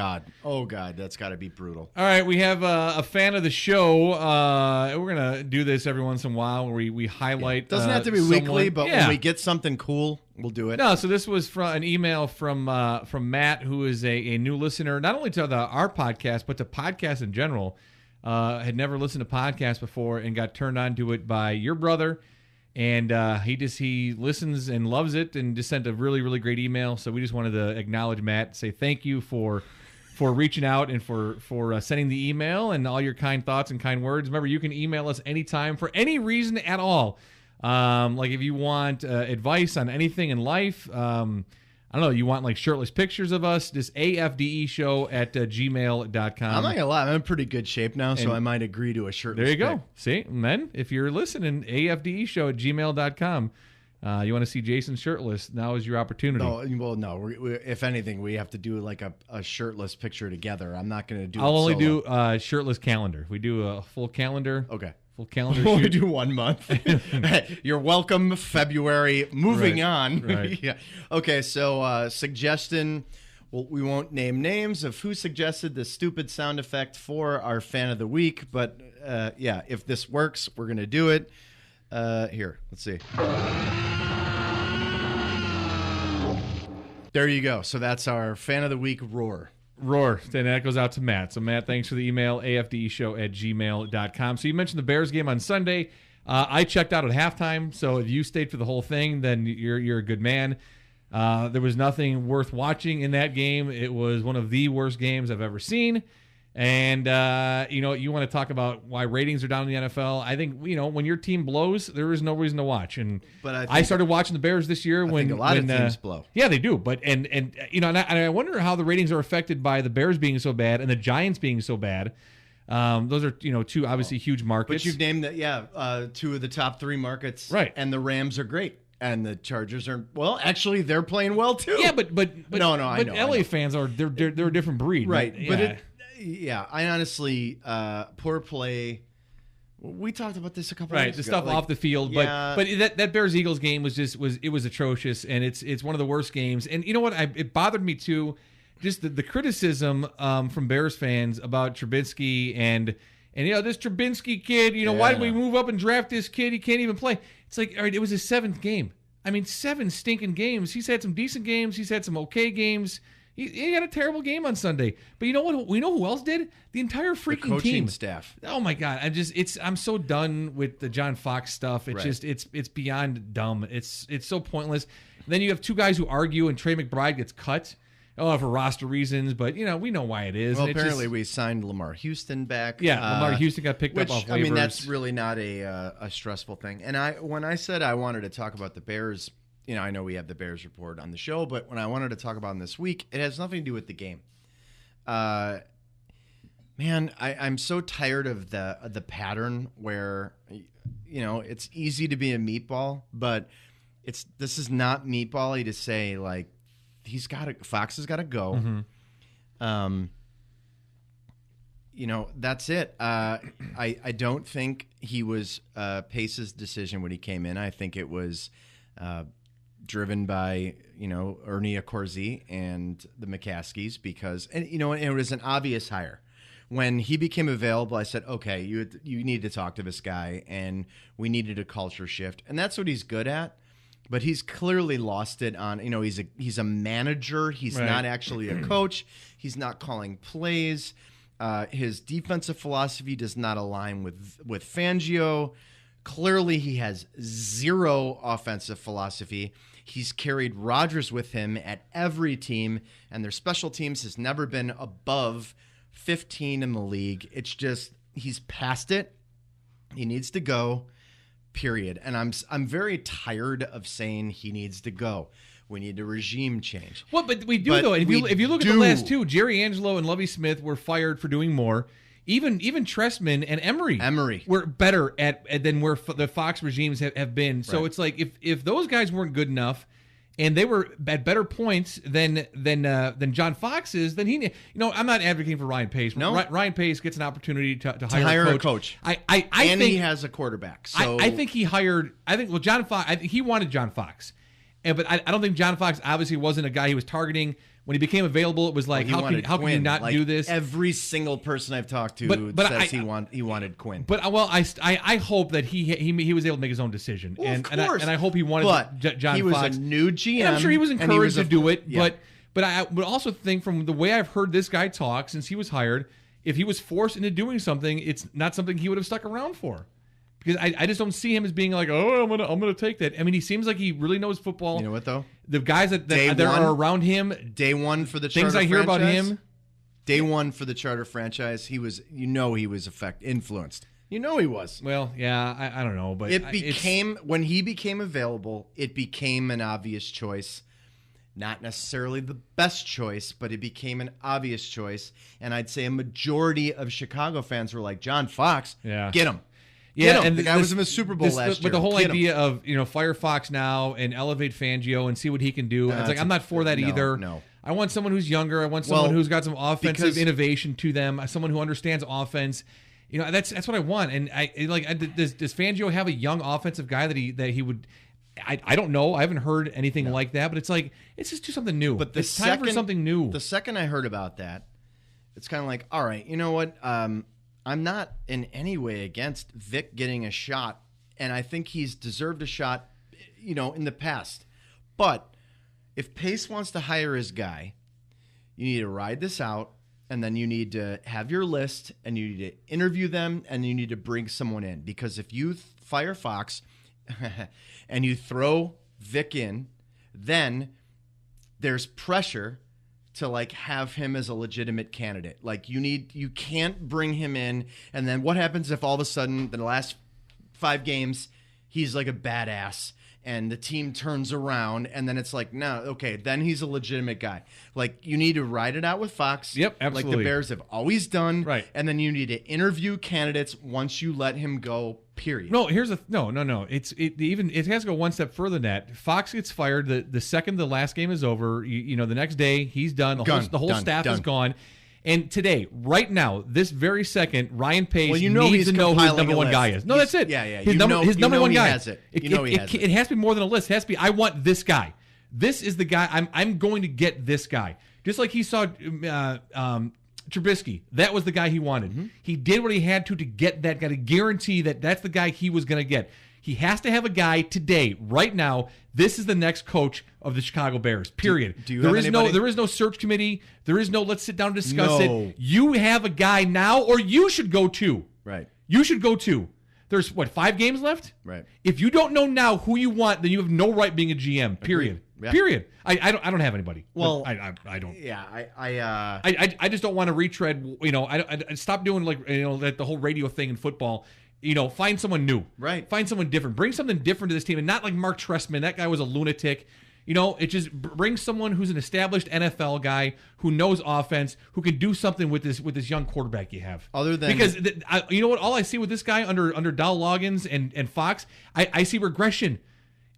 Oh God, that's got to be brutal.
All right, we have a fan of the show. We're gonna do this every once in a while where we highlight.
Doesn't have to be
someone.
weekly, but
yeah.
when we get something cool, we'll do it.
No, so this was from an email from Matt, who is a new listener, not only to our podcast, but to podcasts in general. Had never listened to podcasts before and got turned on to it by your brother. And he listens and loves it and just sent a really, really great email. So we just wanted to acknowledge Matt, say thank you for reaching out and for sending the email and all your kind thoughts and kind words. Remember, you can email us anytime for any reason at all. Like if you want advice on anything in life, I don't know, you want like shirtless pictures of us, just afdeshow@gmail.com.
I'm not gonna lie, I'm in pretty good shape now, so I might agree to a shirtless
There you go.
pic.
See, men, if you're listening, afdeshow@gmail.com. You want to see Jason shirtless, now is your opportunity.
No, well, no. We, if anything, we have to do like a shirtless picture together. I'm not gonna do.
I'll only
solo.
do a shirtless calendar. We do a full calendar.
Okay.
Full calendar
We
shoot.
do 1 month. Hey, you're welcome, February. Moving on.
Right.
Yeah. Okay, so suggestion. Well, we won't name names of who suggested the stupid sound effect for our fan of the week, but yeah, if this works, we're gonna do it. Here, let's see. There you go. So that's our fan of the week roar.
Roar. And that goes out to Matt. So, Matt, thanks for the email, afdeshow@gmail.com. So, you mentioned the Bears game on Sunday. I checked out at halftime. So, if you stayed for the whole thing, then you're a good man. There was nothing worth watching in that game. It was one of the worst games I've ever seen. And, you want to talk about why ratings are down in the NFL. I think, when your team blows, there is no reason to watch.
But
I started watching the Bears this year when
a lot of teams blow.
Yeah, they do. But and I wonder how the ratings are affected by the Bears being so bad and the Giants being so bad. Those are two obviously huge markets.
But you've named that, two of the top 3 markets,
right?
And the Rams are great, and the Chargers are actually they're playing well too.
Yeah, but
no, I know.
LA fans are they're a different breed,
right?
But
yeah, I honestly poor play. We talked about this a couple
right,
weeks
the
ago.
stuff off the field,
yeah.
but that Bears Eagles game was atrocious, and it's one of the worst games. And you know what? It bothered me too, just the criticism from Bears fans about Trubisky and this Trubisky kid. Why did we move up and draft this kid? He can't even play. It's like, all right, it was his 7th game. I mean, 7 stinking games. He's had some decent games. He's had some okay games. He had a terrible game on Sunday. But you know what? We know who else did? The entire freaking
the coaching
team.
staff.
Oh my God. I'm so done with the John Fox stuff. It's beyond dumb. It's so pointless. Then you have 2 guys who argue and Trey McBride gets cut. For roster reasons, but we know why it is.
Well, apparently we signed Lamar Houston back.
Yeah, Lamar Houston got picked up off waivers.
I mean, that's really not a stressful thing. And when I said I wanted to talk about the Bears, I know we have the Bears report on the show, but when I wanted to talk about them this week, it has nothing to do with the game. Man, I'm so tired of the pattern where, it's easy to be a meatball, but this is not meatball-y to say like Fox has got to go.
Mm-hmm.
That's it. I don't think he was Pace's decision when he came in. I think it was driven by Ernie Accorsi and the McCaskies because it was an obvious hire. When he became available, I said, okay, you need to talk to this guy, and we needed a culture shift, and that's what he's good at. But he's clearly lost it on, he's a manager. He's
right.
not actually a coach. He's not calling plays. His defensive philosophy does not align with Fangio. Clearly, he has zero offensive philosophy. He's carried Rodgers with him at every team, and their special teams has never been above 15 in the league. It's just, he's past it. He needs to go. Period. And I'm very tired of saying he needs to go. We need a regime change.
Well, but we do, though. If you look at the last 2, Jerry Angelo and Lovie Smith were fired for doing more. Even Trestman and Emery were better than where the Fox regimes have been. So right. It's like if those guys weren't good enough, and they were at better points than John Fox is, then he. I'm not advocating for Ryan Pace.
No,
Ryan Pace gets an opportunity to hire a coach. I think
he has a quarterback. So
I think he hired. John Fox. I think he wanted John Fox, But I don't think John Fox obviously wasn't a guy he was targeting. When he became available, it was like, how can you not do this?
Every single person I've talked to says he wanted Quinn.
But I hope that he was able to make his own decision.
Well, of course.
And I hope he wanted John Fox.
He was a new GM.
And I'm sure he was encouraged to do it.
Yeah.
But I would also think, from the way I've heard this guy talk since he was hired, if he was forced into doing something, it's not something he would have stuck around for. Because I just don't see him as being like, oh, I'm gonna take that. I mean, he seems like he really knows football.
You know what though?
The guys that are around him.
Day one for the Charter
things I hear
franchise,
about him.
Day one for the Charter franchise, he was influenced. You know he was.
Well, yeah, I don't know, but
when he became available, it became an obvious choice. Not necessarily the best choice, but it became an obvious choice. And I'd say a majority of Chicago fans were like, John Fox, get him.
Yeah,
and the guy was in the Super Bowl last year.
But the whole idea of fire Fox now and elevate Fangio and see what he can do. It's like I'm not for that either.
No.
I want someone who's younger. I want someone who's got some offensive innovation to them. Someone who understands offense. That's what I want. And does Fangio have a young offensive guy that he would? I don't know. I haven't heard anything like that. But it's like it's just do something new.
But
it's time for something new.
The second I heard about that, it's kind of like, all right, you know what? I'm not in any way against Vic getting a shot, and I think he's deserved a shot, in the past. But if Pace wants to hire his guy, you need to ride this out, and then you need to have your list, and you need to interview them, and you need to bring someone in. Because if you fire Fox and you throw Vic in, then there's pressure to have him as a legitimate candidate. You can't bring him in, and then what happens if all of a sudden the last 5 games he's like a badass and the team turns around, and then it's like, no, okay, then he's a legitimate guy. You need to ride it out with Fox.
Yep, absolutely.
Like the Bears have always done.
Right.
And then you need to interview candidates once you let him go, period.
No, no. It has to go one step further than that. Fox gets fired the second the last game is over. The next day he's done. The whole staff is gone. And today, right now, this very second, Ryan Pace needs to know who his number one guy is. No, that's it.
Yeah.
His number one guy.
Has it. It
has to be more than a list. It has to be, I want this guy. This is the guy. I'm going to get this guy. Just like he saw Trubisky. That was the guy he wanted. Mm-hmm. He did what he had to get that guy, to guarantee that that's the guy he was going to get. He has to have a guy today, right now. This is the next coach of the Chicago Bears. Period. There is no search committee. There is no let's sit down and discuss it. You have a guy now, or you should go to.
Right.
You should go to. There's 5 games left?
Right.
If you don't know now who you want, then you have no right being a GM. Period.
Yeah.
Period. I don't have anybody.
Well,
I don't.
Yeah.
I just don't want to retread. I stop doing the whole radio thing in football. Find someone new.
Right.
Find someone different. Bring something different to this team, and not like Mark Trestman. That guy was a lunatic. It just brings someone who's an established NFL guy who knows offense, who can do something with this young quarterback you have.
Other than
because you know what, all I see with this guy under Dow Loggins and Fox, I see regression.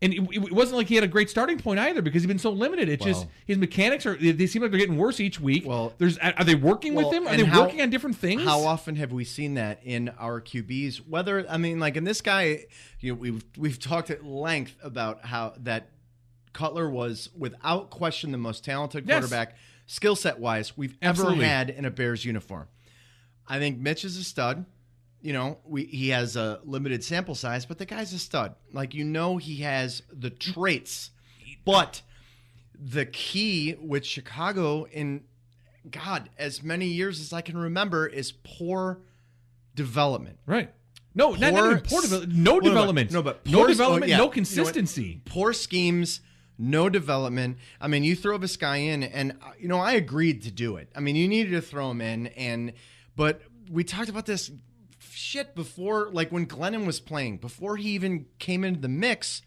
And it wasn't like he had a great starting point either, because he's been so limited. Just his mechanics they seem like they're getting worse each week.
Well,
are they working with him? Are they working on different things?
How often have we seen that in our QBs? In this guy, we've talked at length about how that Cutler was without question the most talented quarterback, skill set wise, we've ever had in a Bears uniform. I think Mitch is a stud. He has a limited sample size, but the guy's a stud. He has the traits. But the key with Chicago in, as many years as I can remember, is poor development.
Right. No, not even poor development. No development. No development, no consistency.
Poor schemes, no development. You throw this guy in, and, I agreed to do it. You needed to throw him in, but we talked about this before, when Glennon was playing, before he even came into the mix.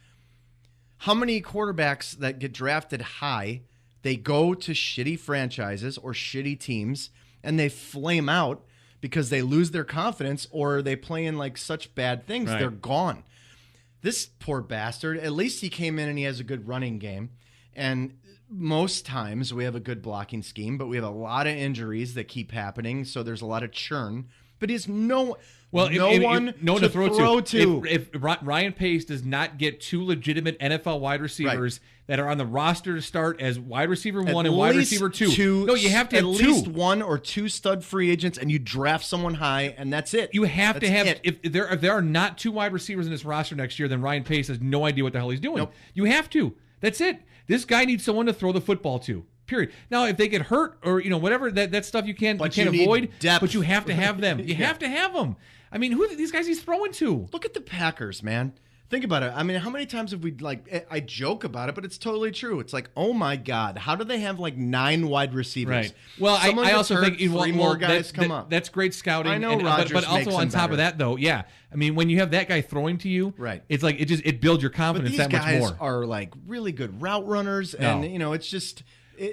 How many quarterbacks that get drafted high, they go to shitty franchises or shitty teams, and they flame out because they lose their confidence, or they play in such bad things. Right. They're gone. This poor bastard, at least he came in and he has a good running game. And most times we have a good blocking scheme, but we have a lot of injuries that keep happening. So there's a lot of churn but he's no
one
to throw to.
If Ryan Pace does not get two legitimate NFL wide receivers that are on the roster to start as wide receiver 1 and wide receiver 2. No, you have to have
at least 1 or 2 stud free agents, and you draft someone high, and that's it.
You have to have if there are not 2 wide receivers in this roster next year, then Ryan Pace has no idea what the hell he's doing.
Nope.
You have to. That's it. This guy needs someone to throw the football to. Period. Now, if they get hurt or whatever, that stuff you can't avoid.
Depth.
But you have to have them. You have to have them. I mean, who are these guys he's throwing to?
Look at the Packers, man. Think about it. I mean, how many times have we, I joke about it, but it's totally true. It's like, oh my God, how do they have 9 wide receivers?
Right. Well, I also think
3 more guys come up.
That's great scouting.
I know,
but also on top of that, though, yeah. I mean, when you have that guy throwing to you,
right?
It's like it builds your confidence that much more.
These guys are really good route runners, and it's just.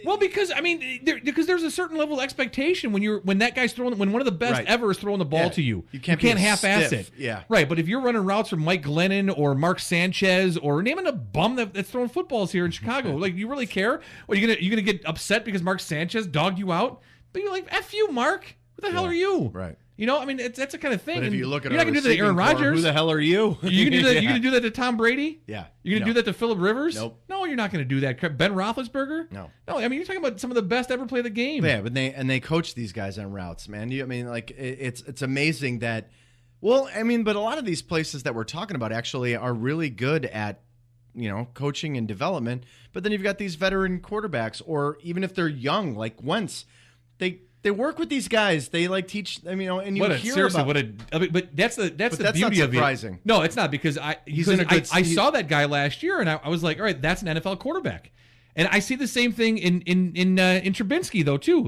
Well, because there's a certain level of expectation when that guy's throwing, when one of the best ever is throwing the ball to you.
You can't
half-ass it.
Yeah.
Right. But if you're running routes from Mike Glennon or Mark Sanchez or naming a bum that's throwing footballs here in Chicago, you really care? Or you gonna get upset because Mark Sanchez dogged you out? But you're like, F you, Mark. Who the hell are you?
Right.
I mean, that's the kind of thing.
But if you look at
you're not gonna do that to Aaron Rodgers.
Who the hell are you?
You gonna do that? You gonna do that to Tom Brady?
Yeah.
You're gonna do that to Phillip Rivers?
Nope.
No, you're not gonna do that. Ben Roethlisberger?
No.
No. I mean, you're talking about some of the best ever play the game.
Yeah, but they coach these guys on routes, man. It's amazing that. Well, I mean, but a lot of these places that we're talking about actually are really good at coaching and development. But then you've got these veteran quarterbacks, or even if they're young, like Wentz, they work with these guys. They teach them, and you hear about.
But that's the beauty
not
of
surprising.
it. No, it's not because I saw that guy last year and I was like, all right, that's an NFL quarterback. And I see the same thing in Trubinsky though too.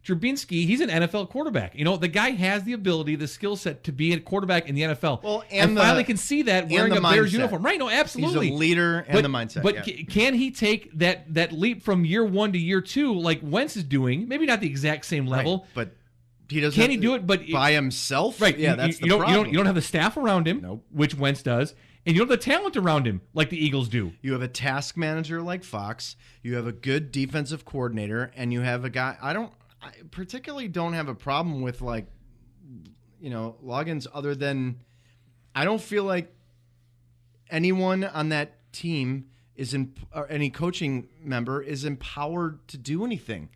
Trubinsky, he's an NFL quarterback. The guy has the ability, the skill set to be a quarterback in the NFL.
Well, and
I finally can see that wearing a Bears uniform. Right, no, absolutely.
He's a leader and the mindset.
But can he take that leap from year 1 to year 2 like Wentz is doing? Maybe not the exact same level.
Right, but he doesn't.
Can he do it
by himself?
Right.
Yeah, that's the problem.
You don't have the staff around him,
nope.
which Wentz does. And you don't have the talent around him like the Eagles do.
You have a task manager like Fox. You have a good defensive coordinator. And you have a guy. I particularly don't have a problem with logins other than I don't feel like anyone on that team or any coaching member is empowered to do anything.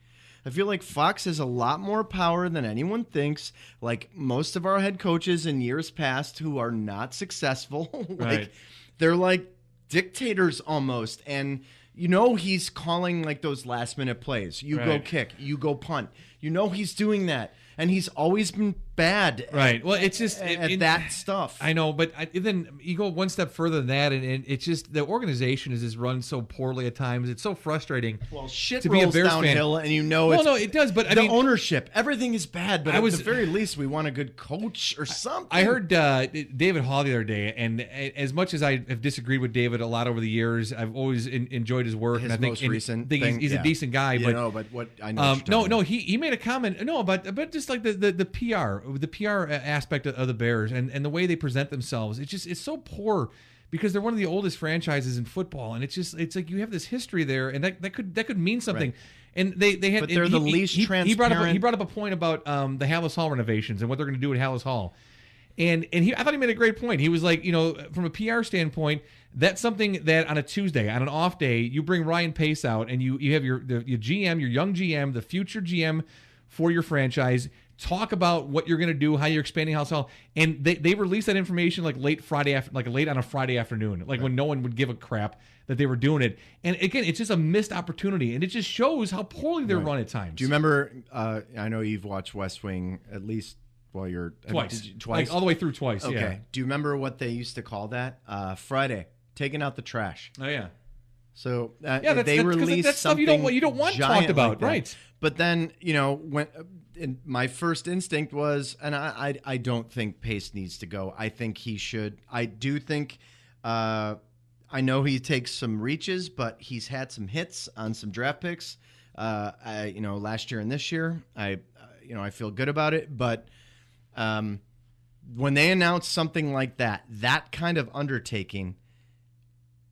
I feel like Fox has a lot more power than anyone thinks. Like most of our head coaches in years past who are not successful,
right.
They're like dictators almost. And he's calling those last minute plays. You go kick, you go punt. He's doing that. And he's always been bad
it's just
at that stuff.
I know, but then you go one step further than that, and it's just the organization is just run so poorly at times. It's so frustrating.
Well, shit
to
rolls
be a Bears
downhill,
fan.
And
no, it does. But
the ownership, everything is bad. But at the very least, we want a good coach or something.
I heard David Hall the other day, and as much as I have disagreed with David a lot over the years, I've always enjoyed his work.
His
and I think
recent
think
thing,
he's a decent guy.
But what I know,
he made a comment. No, but just like the PR aspect of the Bears and the way they present themselves, it's so poor because they're one of the oldest franchises in football, and it's like you have this history there, and that could mean something. Right. And they had,
but they're the least transparent.
He brought up a point about the Hallis Hall renovations and what they're going to do at Hallis Hall, and I thought he made a great point. He was like, from a PR standpoint, that's something that on a Tuesday, on an off day, you bring Ryan Pace out and you have your GM, your young GM, the future GM for your franchise. Talk about what you're going to do, how you're expanding Hallis Hall, and they released that information late on a Friday afternoon, when no one would give a crap that they were doing it. And again, it's just a missed opportunity, and it just shows how poorly they're run at times.
Do you remember? I know you've watched West Wing at least while you're
twice, all the way through twice.
Okay.
Yeah.
Do you remember what they used to call that? Friday, taking out the trash.
Oh yeah.
So
they released
that's
stuff you don't want talked about, right?
But then when my first instinct was, and I don't think Pace needs to go. I think he should. I do think. I know he takes some reaches, but he's had some hits on some draft picks. Last year and this year, I feel good about it. But when they announce something like that kind of undertaking,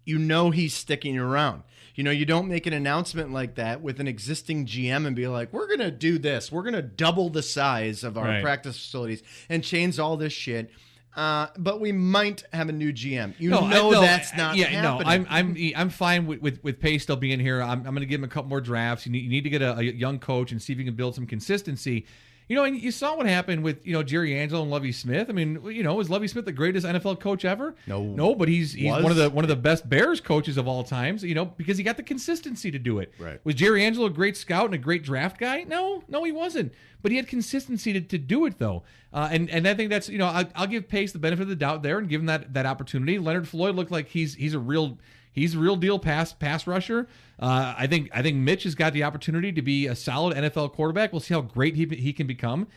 you know he's sticking around. You know, you don't make an announcement like that with an existing GM and be like, we're going to do this. We're going to double the size of our practice facilities and change all this shit. But we might have a new GM. That's not happening.
I'm fine with Pace still being here. I'm going to give him a couple more drafts. You need to get a young coach and see if you can build some consistency. You know, and you saw what happened with, Jerry Angelo and Lovie Smith. I mean, is Lovie Smith the greatest NFL coach ever? No, but he's one of the best Bears coaches of all times, because he got the consistency to do it.
Right.
Was Jerry Angelo a great scout and a great draft guy? No, he wasn't. But he had consistency to do it, though. And I think that's, I'll give Pace the benefit of the doubt there and give him that opportunity. Leonard Floyd looked like he's a real deal pass rusher. I think Mitch has got the opportunity to be a solid NFL quarterback. We'll see how great he can become.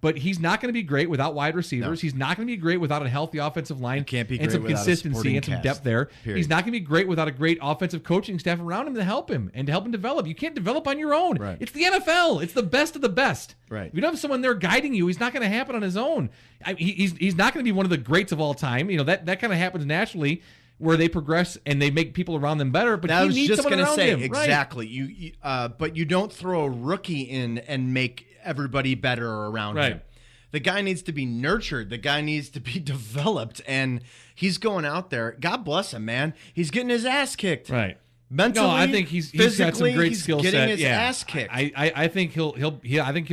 But he's not going to be great without wide receivers. No. He's not going to be great without a healthy offensive line and some consistency and some depth there. Period. He's not going to be great without a great offensive coaching staff around him to help him and to help him develop. You can't develop on your own.
Right.
It's the NFL. It's the best of the best.
Right.
If you don't have someone there guiding you, he's not going to happen on his own. He's not going to be one of the greats of all time. That kind of happens naturally, where they progress and they make people around them better. But he needs someone around him.
Exactly. Right. But you don't throw a rookie in and make everybody better around him. The guy needs to be nurtured. The guy needs to be developed. And he's going out there. God bless him, man. He's getting his ass kicked.
Right.
Mentally,
no, I think he's got some great skill set.
Getting his ass kicked.
I think he'll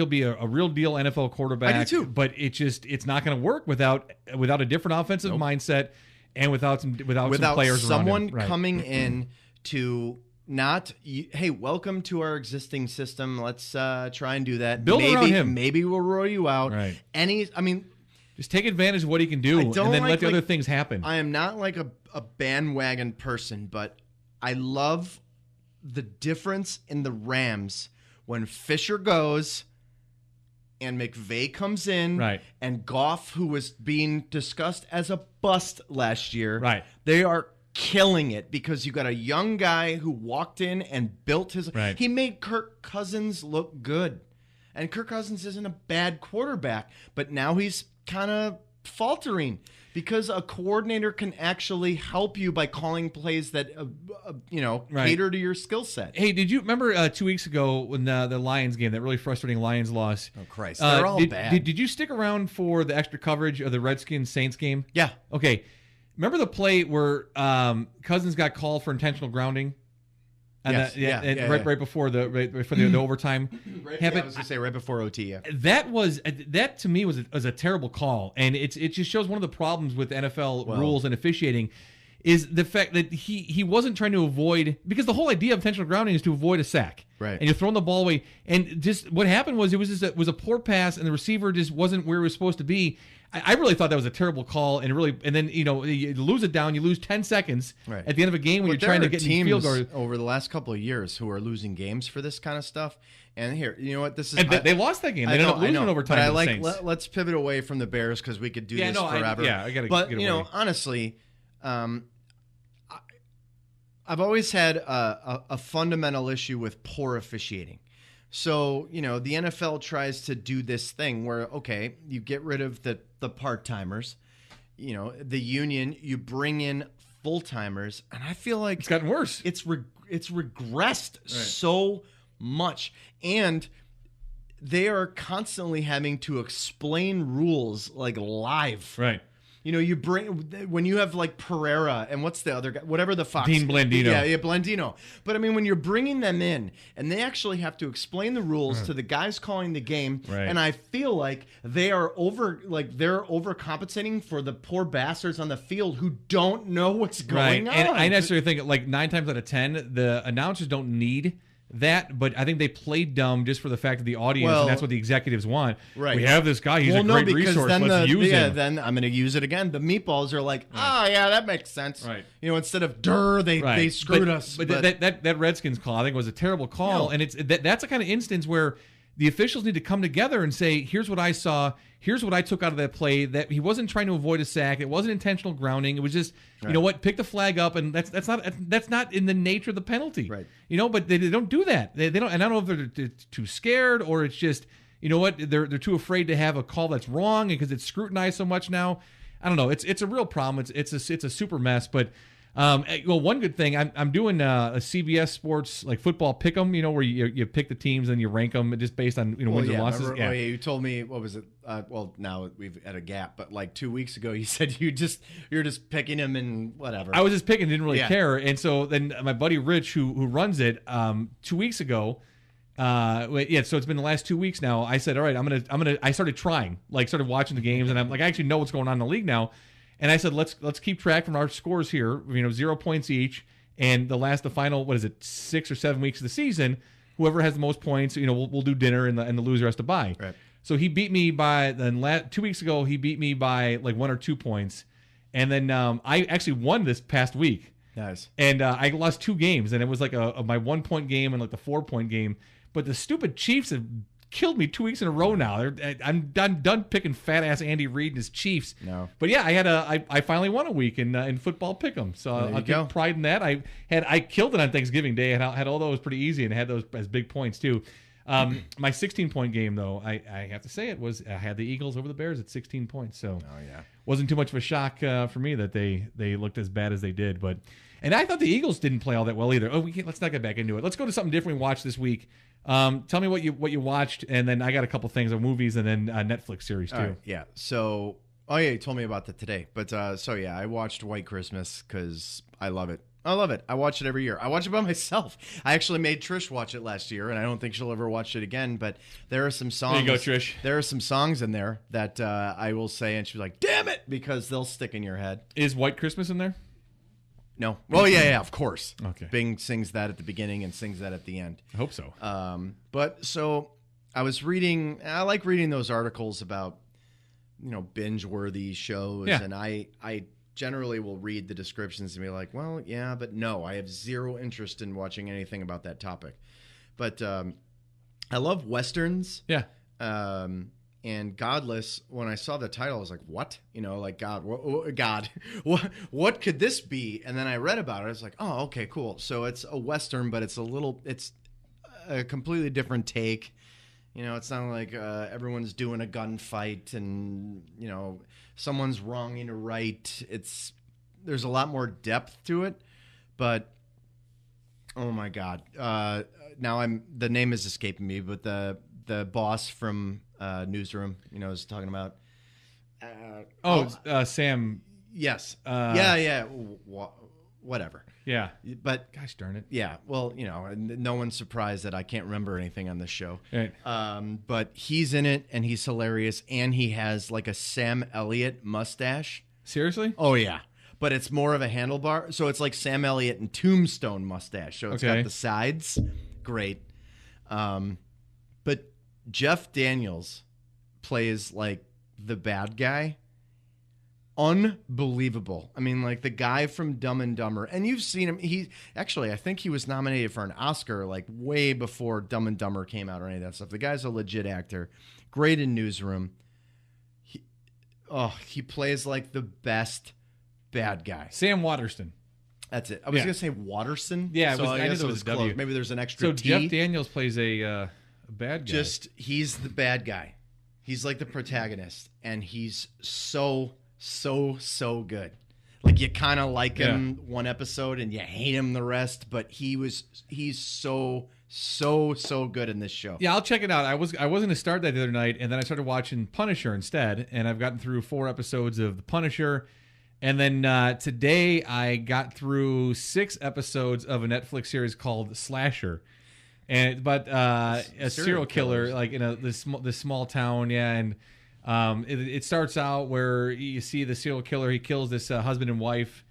be a real deal NFL quarterback.
I do too.
But it's not going to work without a different offensive mindset and without some players
someone
around him. Right.
coming in to not, hey, welcome to our existing system. Let's try and do that.
Build around him.
Maybe we'll roll you out.
Right.
Just
take advantage of what he can do, and then let the other things happen.
I am not like a bandwagon person, but I love the difference in the Rams when Fisher goes and McVay comes in,
right,
and Goff, who was being discussed as a bust last year,
right,
they are killing it because you got a young guy who walked in and built his.
Right.
He made Kirk Cousins look good, and Kirk Cousins isn't a bad quarterback, but now he's kind of faltering because a coordinator can actually help you by calling plays that cater to your skill set.
Hey, did you remember 2 weeks ago when the Lions game, that really frustrating Lions loss?
Oh Christ, they're all bad.
Did you stick around for the extra coverage of the Redskins Saints game?
Yeah.
Okay. Remember the play where Cousins got called for intentional grounding? And
yes.
Right before the overtime.
I was gonna say right before OT. Yeah.
That to me was a terrible call, and it just shows one of the problems with NFL rules and officiating is the fact that he wasn't trying to avoid, because the whole idea of intentional grounding is to avoid a sack.
Right.
And you're throwing the ball away, and just what happened was it was a poor pass, and the receiver just wasn't where he was supposed to be. I really thought that was a terrible call, and then you lose it down, you lose 10 seconds at the end of a game when you're trying to get in field goal.
Over the last couple of years who are losing games for this kind of stuff. And here, you know what? This is
they lost that game. They ended up losing in overtime.
But let's pivot away from the Bears because we could do this forever.
I got to.
But
get away.
Honestly, I've always had a fundamental issue with poor officiating. So, the NFL tries to do this thing where, okay, you get rid of the part-timers, the union, you bring in full-timers, and I feel like
it's gotten worse.
It's regressed so much, and they are constantly having to explain rules like live.
Right.
You bring, when you have like Pereira and what's the other guy, whatever the Fox.
Dean Blandino.
Yeah, Blandino. But when you're bringing them in and they actually have to explain the rules to the guys calling the game, and I feel like they're overcompensating for the poor bastards on the field who don't know what's going on.
And I necessarily think like 9 times out of 10, the announcers don't need that, but I think they played dumb just for the fact of the audience, and that's what the executives want.
Right.
We have this guy; he's a great resource. Let's use him.
Then I'm going to use it again. The meatballs are like, yeah, that makes sense.
Right.
Instead of they screwed us.
But that Redskins call, I think, was a terrible call, and that's a kind of instance where the officials need to come together and say, here's what I saw, here's what I took out of that play, that he wasn't trying to avoid a sack, it wasn't intentional grounding, it was just, you know what, pick the flag up, and that's not in the nature of the penalty.
Right.
But they don't do that. They don't, and I don't know if they're too scared, or it's just, they're too afraid to have a call that's wrong because it's scrutinized so much now. I don't know. It's a real problem. It's a super mess, but Well, one good thing, I'm doing a CBS Sports like football pick 'em, where you pick the teams and you rank them just based on wins and losses.
Remember, you told me, what was it? Well, now we've had a gap, but like 2 weeks ago, you said you're just picking them and whatever.
I was just picking, didn't really care, and so then my buddy Rich, who runs it, 2 weeks ago. So it's been the last 2 weeks now. I said, all right, I started trying, started watching the games, and I'm like, I actually know what's going on in the league now. And I said, let's keep track from our scores here, 0 points each. And the final, 6 or 7 weeks of the season, whoever has the most points, we'll do dinner and the loser has to buy.
Right.
So he beat me by, 2 weeks ago, he beat me by like 1 or 2 points. And then I actually won this past week.
Nice. And
I lost 2 games, and it was like my 1 point game and like the 4 point game. But the stupid Chiefs have killed me 2 weeks in a row now. I'm done picking fat ass Andy Reid and his Chiefs.
No,
but yeah, I finally won a week in football pick'em. So I'll take pride in that. I killed it on Thanksgiving Day. I had all those pretty easy and had those as big points too. My 16-point game though, I have to say I had the Eagles over the Bears at 16 points. So wasn't too much of a shock for me that they looked as bad as they did. And I thought the Eagles didn't play all that well either. Let's not get back into it. Let's go to something different we watched this week. Tell me what you watched, and then I got a couple things on movies and then Netflix series too.
Right, yeah. So, you told me about that today. But I watched White Christmas because I love it. I watch it every year. I watch it by myself. I actually made Trish watch it last year, and I don't think she'll ever watch it again. But there are some songs.
There you go, Trish.
There are some songs in there that I will say, and she's like, "Damn it," because they'll stick in your head.
Is White Christmas in there?
No. Well, yeah, of course.
Okay.
Bing sings that at the beginning and sings that at the end.
I hope so.
But so I was reading. I like reading those articles about binge-worthy shows, and I generally will read the descriptions and be like, well, yeah, but no, I have zero interest in watching anything about that topic. But I love Westerns.
Yeah.
And Godless, when I saw the title, I was like, what? God, what could this be? And then I read about it. I was like, oh, okay, cool. So it's a Western, but it's a completely different take. It's not like everyone's doing a gunfight and, someone's wronging a right. There's a lot more depth to it, but oh my God. Now the name is escaping me, but the boss from Newsroom, is talking about.
Sam.
Yes. Whatever.
Yeah.
But
gosh darn it.
Yeah. Well, no one's surprised that I can't remember anything on this show.
Right.
But he's in it and he's hilarious, and he has like a Sam Elliott mustache.
Seriously?
Oh yeah. But it's more of a handlebar, so it's like Sam Elliott and Tombstone mustache. So it's got the sides. Great. But Jeff Daniels plays like the bad guy. Unbelievable. I mean, like the guy from Dumb and Dumber, and you've seen him. I think he was nominated for an Oscar like way before Dumb and Dumber came out or any of that stuff. The guy's a legit actor. Great in Newsroom. He plays like the best bad guy.
Sam Waterston.
That's it. I was going to say Watterson.
Yeah,
so
I guess it was
close.
W.
Maybe there's an extra
So
T.
Jeff Daniels plays a bad guy.
He's the bad guy. He's like the protagonist, and he's so good. Like you kind of like him one episode and you hate him the rest, but he's so good in this show.
Yeah, I'll check it out. I was going to start that the other night, and then I started watching Punisher instead, and I've gotten through 4 episodes of The Punisher, and then today I got through 6 episodes of a Netflix series called Slasher. But a serial killer like in this small town, and it starts out where you see the serial killer. He kills this husband and wife,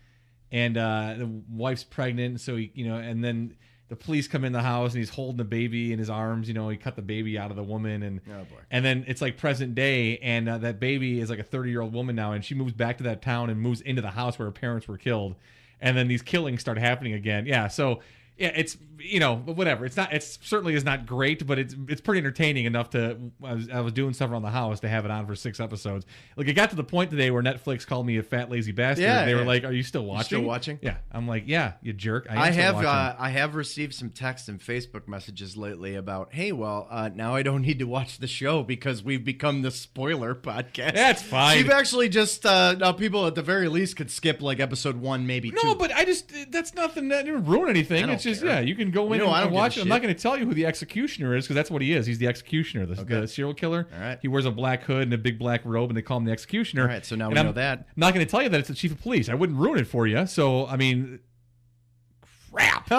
and the wife's pregnant. So and then the police come in the house, and he's holding the baby in his arms. He cut the baby out of the woman, and then it's like present day, and that baby is like a 30-year-old woman now, and she moves back to that town and moves into the house where her parents were killed, and then these killings start happening again. Yeah, so. Yeah, it's whatever. It's not. It's certainly is not great, but it's pretty entertaining enough to. I was doing stuff around the house to have it on for 6 episodes. Like it got to the point today where Netflix called me a fat lazy bastard.
Yeah,
they were like, "Are you still watching?
Still watching?"
Yeah, I'm like, "Yeah, you jerk."
I have received some text and Facebook messages lately about, hey, well, now I don't need to watch the show because we've become the spoiler podcast.
That's fine.
We've actually just now people at the very least could skip like episode 1, maybe 2.
No, but that's nothing that didn't ruin anything. It's just
care.
you can go in and watch it. I'm not going to tell you who the executioner is because that's what he is. He's the executioner, the serial killer.
All right.
He wears a black hood and a big black robe, and they call him the executioner.
All right, so now we know that.
I'm not going to tell you that it's the chief of police. I wouldn't ruin it for you. So I mean, crap.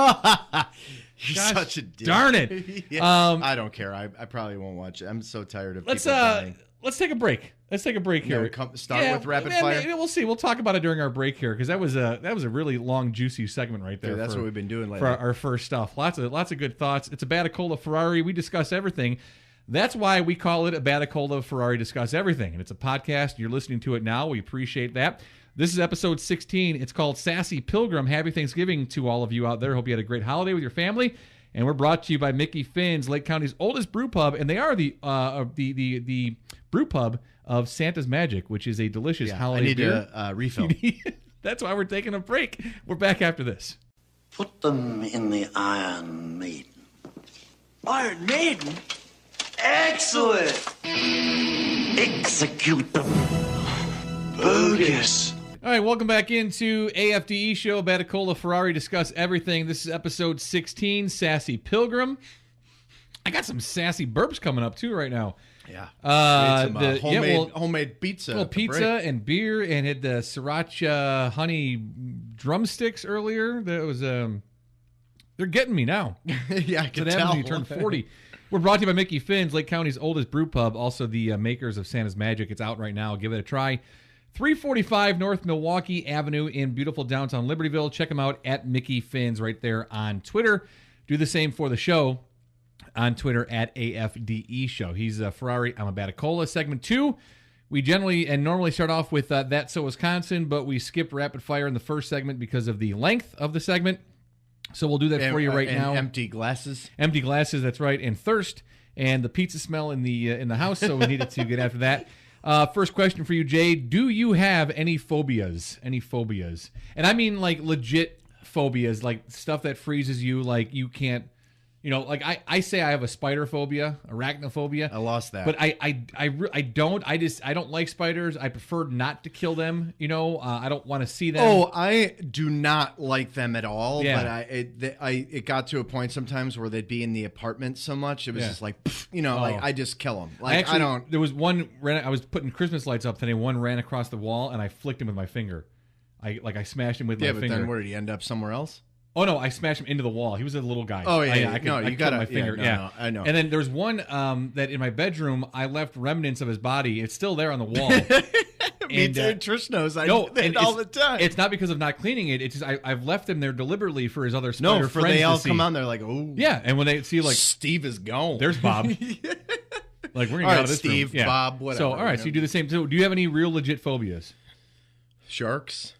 You're such a dick.
Darn it.
Yeah. I don't care. I probably won't watch it. I'm so tired of people dying.
Let's take a break. Let's take a break here.
Start with rapid fire.
Maybe we'll see. We'll talk about it during our break here because that was a really long, juicy segment right there.
Dude, that's what we've been doing lately
for our first stuff. Lots of good thoughts. It's a Batacola Ferrari. We discuss everything. That's why we call it a Batacola Ferrari Discuss Everything, and it's a podcast. You're listening to it now. We appreciate that. This is episode 16. It's called Sassy Pilgrim. Happy Thanksgiving to all of you out there. Hope you had a great holiday with your family. And we're brought to you by Mickey Finn's, Lake County's oldest brew pub, and they are the brew pub of Santa's Magic, which is a delicious holiday beer.
I need a refill.
That's why we're taking a break. We're back after this.
Put them in the Iron Maiden.
Iron Maiden?
Excellent! Execute them.
Bogus.
All right, welcome back into AFDE Show, Batacola Ferrari Discuss Everything. This is episode 16, Sassy Pilgrim. I got some sassy burps coming up, too, right now.
Yeah.
Homemade
pizza.
Well, pizza and beer, and had the sriracha honey drumsticks earlier. That was they're getting me now.
Yeah, I can
tell.
tell.
When you turn 40. We're brought to you by Mickey Finn's, Lake County's oldest brew pub, also the makers of Santa's Magic. It's out right now. Give it a try. 345 North Milwaukee Avenue in beautiful downtown Libertyville. Check them out at Mickey Finn's right there on Twitter. Do the same for the show on Twitter at AFDE Show. He's a Ferrari. I'm a Batacola. Segment 2. We generally and normally start off with That's So Wisconsin, but we skipped rapid fire in the first segment because of the length of the segment. So we'll do that for you right now.
Empty glasses.
Empty glasses, that's right. And thirst and the pizza smell in the house, so we needed to get after that. First question for you, Jay. Do you have any phobias? Any phobias? And I mean like legit phobias, like stuff that freezes you, like you can't, like I say I have a spider phobia, arachnophobia.
I lost that.
But I don't. I don't like spiders. I prefer not to kill them, I don't want to see them.
Oh, I do not like them at all.
Yeah.
But it got to a point sometimes where they'd be in the apartment so much. It was just like, like I just kill them. Like I don't.
There was one, I was putting Christmas lights up today. One ran across the wall and I flicked him with my finger. I smashed him with my finger.
Yeah, but then where did he end up somewhere else?
Oh no! I smashed him into the wall. He was a little guy.
Oh yeah,
I cut my finger.
No, I know.
And then there's one that in my bedroom I left remnants of his body. It's still there on the wall.
Me too. Trish knows. I do that all the time.
It's not because of not cleaning it. It's just I've left them there deliberately for his other spider friends.
They all
to see.
come on. They're like, oh
yeah. And when they see like
Steve is gone.
There's Bob. Like we're gonna get out of this
Steve,
room. Yeah.
Bob, whatever.
So all right, so you do the same. So do you have any real legit phobias?
Sharks.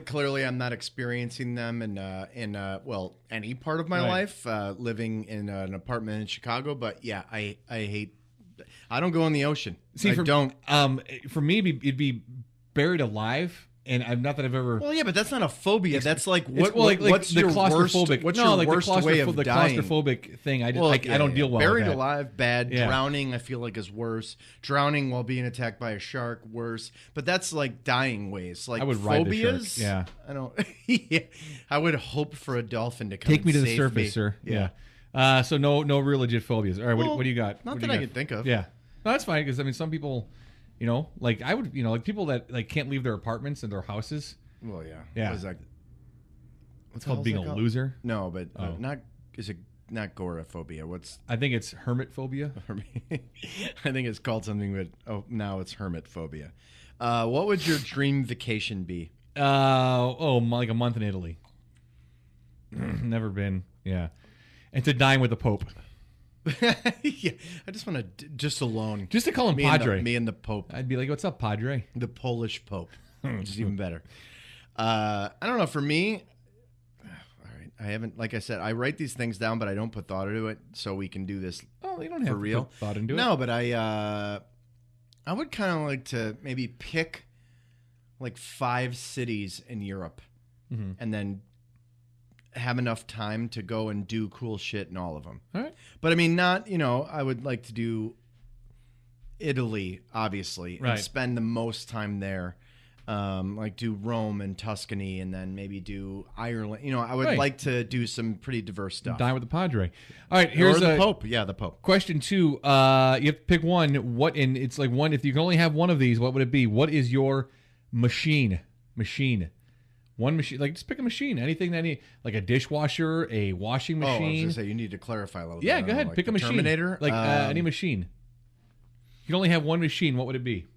Clearly, I'm not experiencing them in any part of my life, living in an apartment in Chicago. But yeah, I hate. I don't go in the ocean.
See, for me, it'd be buried alive. And I'm not that I've ever.
Well, yeah, but that's not a phobia. That's like what's
the
your
claustrophobic?
What's your worst way of dying?
The claustrophobic thing. I don't deal well.
Buried
with that.
alive, bad. Yeah. Drowning, I feel like is worse. Drowning while being attacked by a shark, worse. But that's like dying ways. Like
I would
phobias.
Ride the shark.
I don't. Yeah. I would hope for a dolphin to come.
Take me to the surface,
me.
Sir. Yeah. So no real legit phobias. All right. What do you got?
Not that I can think of.
Yeah. No, that's fine because I mean some people, like I would, like people that like can't leave their apartments and their houses.
Well, yeah.
Yeah.
What is that?
It's called being a loser.
No, but not agoraphobia.
I think it's hermit phobia.
I think it's called something, but now it's hermit phobia. What would your dream vacation be?
Like a month in Italy. Never been. Yeah. And to dine with the Pope.
Yeah, I just want to just alone.
Just to call him Padre.
Me and the Pope.
I'd be like, "What's up, Padre?"
The Polish Pope, which is even better. I don't know. For me, all right. I haven't. Like I said, I write these things down, but I don't put thought into it, so we can do this.
Oh, you don't have
for
to
real.
put thought into it.
No, but I would kind of like to maybe pick like 5 cities in Europe, and then have enough time to go and do cool shit in all of them.
All right.
But I mean, not, I would like to do Italy, obviously, and spend the most time there. Like do Rome and Tuscany, and then maybe do Ireland. I would like to do some pretty diverse stuff.
Dine with the Padre. All right, here's
the Pope. Yeah, the Pope.
Question 2. You have to pick one. It's like one. If you can only have one of these, what would it be? What is your machine? One machine. Like just pick a machine. Anything that like a dishwasher, a washing machine.
Oh, I was gonna say you need to clarify a little bit.
Yeah, go ahead.
Like
pick a machine.
Terminator.
Like any machine. You can only have one machine. What would it be?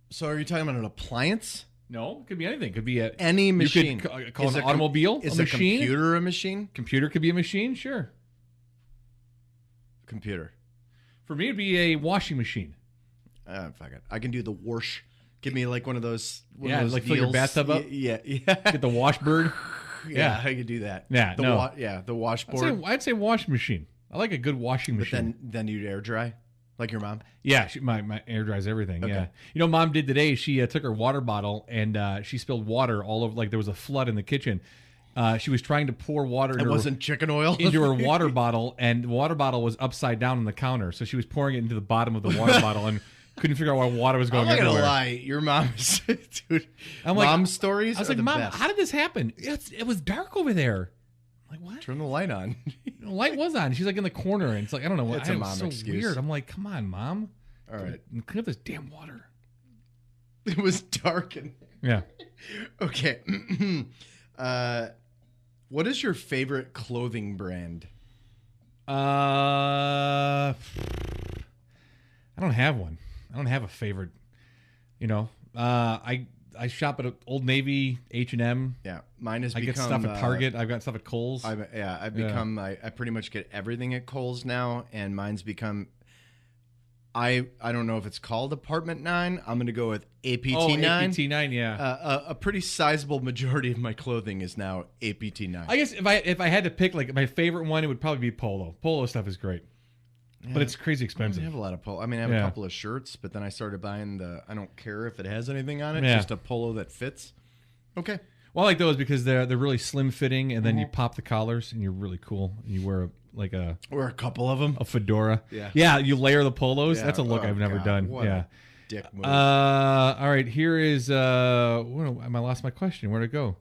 So are you talking about an appliance?
No, it could be anything. It could be
any machine.
You could call an automobile
is
a machine.
Is a computer a machine?
Computer could be a machine, sure.
Computer.
For me, it'd be a washing machine.
Fuck it. I can do the wash. Give me like one of those.
Like fill your bathtub up.
Yeah.
Get the washbird.
Yeah, I could do that.
Yeah,
the washboard.
I'd say washing machine. I like a good washing machine.
But then you'd air dry. Like your mom?
Yeah, my air dries everything.
Okay.
Yeah, Mom did today. She took her water bottle and she spilled water all over. Like there was a flood in the kitchen. She was trying to pour water.
It wasn't chicken oil
into her water bottle, and the water bottle was upside down on the counter. So she was pouring it into the bottom of the water bottle and couldn't figure out why water was going everywhere.
I'm not gonna lie, your mom's dude. Mom's stories.
I was like,
the
Mom,
best.
how did this happen? It was dark over there. I'm like, what?
Turn the light on.
The light was on. She's like in the corner, and it's like I don't know what.
It's a mom
so
excuse.
weird. I'm like, come on, Mom.
All right,
clean up this damn water.
It was dark in
Yeah.
there. Okay. What is your favorite clothing brand?
I don't have one. I don't have a favorite. I shop at Old Navy, H&M.
Yeah, mine has
I
become.
get stuff at Target. I've got stuff at Kohl's.
I've become. I pretty much get everything at Kohl's now, and mine's become. I don't know if it's called Apartment 9. I'm going to go with APT 9.
Oh, APT 9, yeah.
A pretty sizable majority of my clothing is now APT 9.
I guess if I had to pick like my favorite one, it would probably be Polo. Polo stuff is great. Yeah. But it's crazy expensive.
I have a lot of polo. I mean, I have a couple of shirts, but then I started buying I don't care if it has anything on it, just a polo that fits. Okay.
Well, I like those because they're really slim fitting, and then you pop the collars, and you're really cool. And you wear
or a couple of them,
a fedora.
Yeah.
You layer the polos.
Yeah.
That's a look I've never done.
What a dick move.
All right, here is. I lost my question. Where'd it go?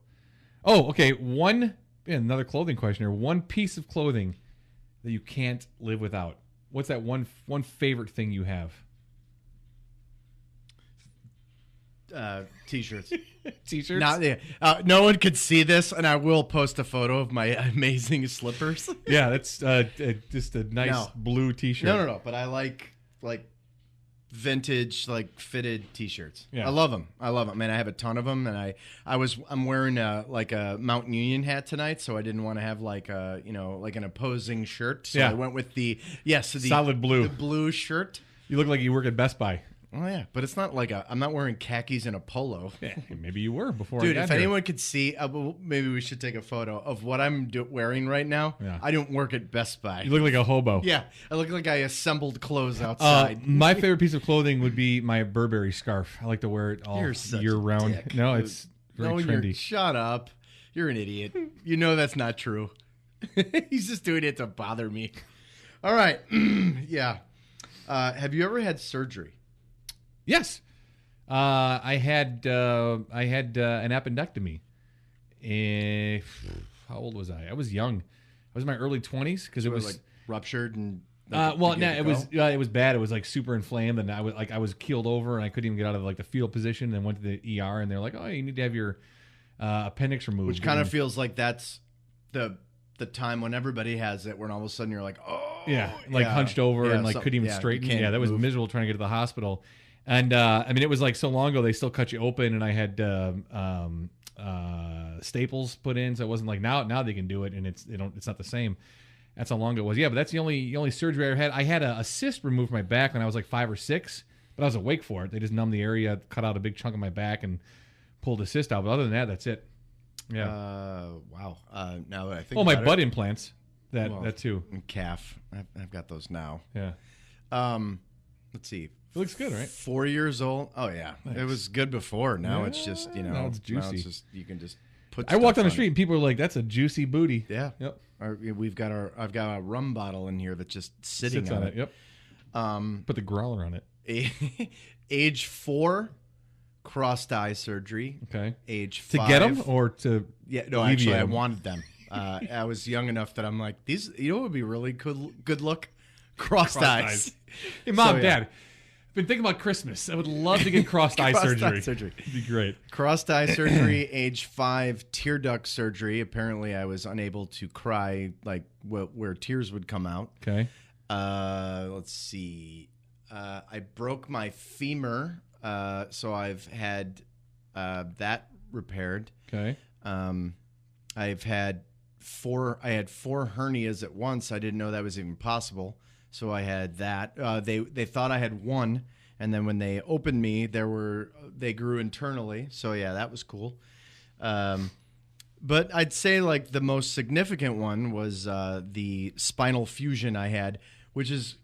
Oh, okay. Another clothing question here. One piece of clothing that you can't live without. What's that one favorite thing you have?
T-shirts.
T-shirts?
No one could see this, and I will post a photo of my amazing slippers.
Yeah, that's just a nice blue T-shirt.
No. But I like vintage, like fitted T-shirts.
Yeah.
I love them. Man, I have a ton of them, and I'm wearing a Mountain Union hat tonight, so I didn't want to have like an opposing shirt. So I went with the
solid blue,
the blue shirt.
You look like you work at Best Buy.
Oh yeah, but it's not like I'm not wearing khakis and a polo.
Yeah, maybe you were before.
Dude,
I got
if
here.
anyone could see, maybe we should take a photo of what I'm wearing right now.
Yeah.
I don't work at Best Buy.
You look like a hobo.
Yeah, I look like I assembled clothes outside.
My favorite piece of clothing would be my Burberry scarf. I like to wear it all year round.
Dick.
No, it's very trendy.
Shut up. You're an idiot. You know that's not true. He's just doing it to bother me. All right. Yeah. Have you ever had surgery?
Yes. I had an appendectomy. How old was I? I was young. I was in my early 20s because it was
like ruptured and.
It was bad. It was like super inflamed, and I was keeled over, and I couldn't even get out of like the fetal position. And went to the ER, and they're like, "Oh, you need to have your appendix removed."
Which kind of feels like that's the time when everybody has it, when all of a sudden you're like, "Oh,
yeah," hunched over and couldn't even straighten. Yeah, that was miserable trying to get to the hospital. And it was like so long ago they still cut you open, and I had staples put in, so it wasn't like now they can do it, and it's not the same. That's how long ago it was. Yeah, but that's the only surgery I ever had. I had a cyst removed from my back when I was like 5 or 6, but I was awake for it. They just numbed the area, cut out a big chunk of my back, and pulled the cyst out. But other than that, that's it. Yeah.
Wow. Now that I think
Well, my
about
butt
it,
implants. That too.
and calf. I've got those now.
Yeah.
Let's see.
It looks good, right?
4 years old. Oh yeah, it was good before. Now it's just
now it's juicy.
you can just put.
I walked on the
stuff
street and people were like, "That's a juicy booty."
Yeah.
Yep.
I've got a rum bottle in here that's just sitting
Sits on it. Yep. Put the growler on it.
Age 4, crossed eye surgery.
Okay.
Age 5
To get them or to
actually I
them?
wanted them. I was young enough that I'm like, these, would be really good look, crossed eyes.
Hey, Mom,
So, yeah.
Dad, I've been thinking about Christmas. I would love to get crossed eye surgery. It'd be great.
Crossed eye surgery, age 5, tear duct surgery. Apparently, I was unable to cry like where tears would come out.
Okay.
Let's see. I broke my femur, so I've had that repaired.
Okay.
I've had 4 hernias at once. I didn't know that was even possible. So I had that. They thought I had 1, and then when they opened me, they grew internally. So yeah, that was cool. But I'd say like the most significant one was the spinal fusion I had, which is,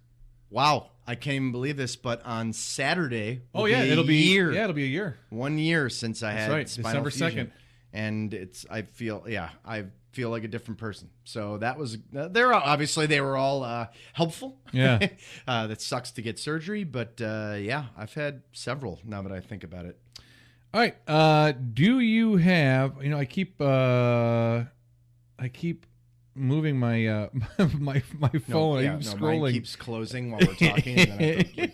wow, I can't even believe this. But on Saturday,
it'll be
a year.
Yeah, it'll be a year.
1 year since I had
right,
spinal
December
fusion.
2nd.
And I feel like a different person. So that was, they were all helpful.
Yeah.
That sucks to get surgery, but yeah, I've had several now that I think about it.
All right. Do you have? I keep moving my my phone. I keep scrolling.
Mine keeps closing while we're talking. And then I keep...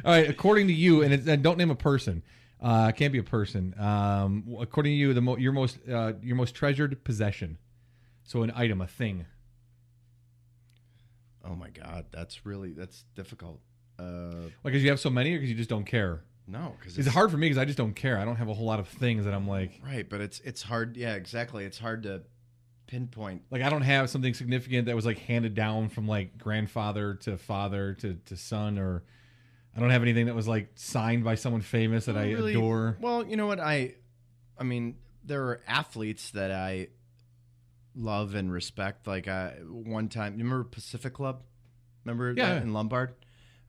All right. According to you, and don't name a person. Can't be a person. According to you, your most treasured possession. So an item, a thing.
Oh my God, that's difficult.
Because you have so many, or because you just don't care?
No, because
it's hard for me because I just don't care. I don't have a whole lot of things that I'm like.
Right, but it's hard. Yeah, exactly. It's hard to pinpoint.
Like I don't have something significant that was like handed down from like grandfather to father to son, or I don't have anything that was like signed by someone famous that I adore.
Well, you know what? I mean, there are athletes that I love and respect. Like one time, you remember Pacific Club? Remember that in Lombard?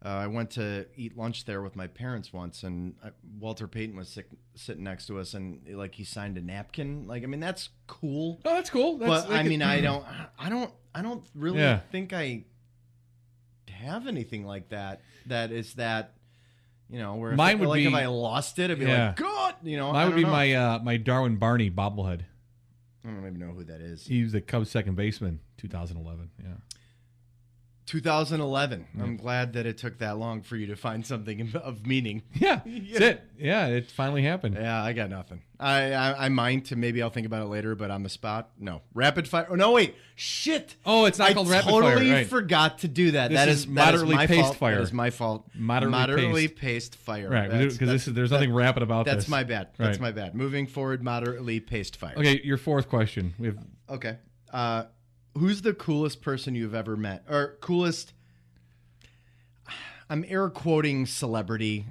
I went to eat lunch there with my parents once, and Walter Payton was sitting next to us, and like he signed a napkin. Like, I mean, that's cool.
Oh, that's cool.
But I mean, I don't really think I have anything like that. That is that, where
mine would be
if I lost it, I'd be like, God,
Mine would be my Darwin Barney bobblehead.
I don't even know who that is.
He was the Cubs second baseman, 2011. Yeah.
2011. Yeah. I'm glad that it took that long for you to find something of meaning.
Yeah, that's it. Yeah, it finally happened.
Yeah, I got nothing. I mind to maybe I'll think about it later, but on the spot, no. Rapid fire. Oh no, wait, shit.
Oh, it's not called rapid fire. I
totally forgot to do that.
That is moderately paced fire.
That is my fault.
Moderately
paced fire.
Right, because there's nothing rapid about this.
That's my bad.
Right.
That's my bad. Moving forward, moderately paced fire.
Okay, your fourth question. We have
okay. Who's the coolest person you've ever met, or coolest? I'm air quoting celebrity,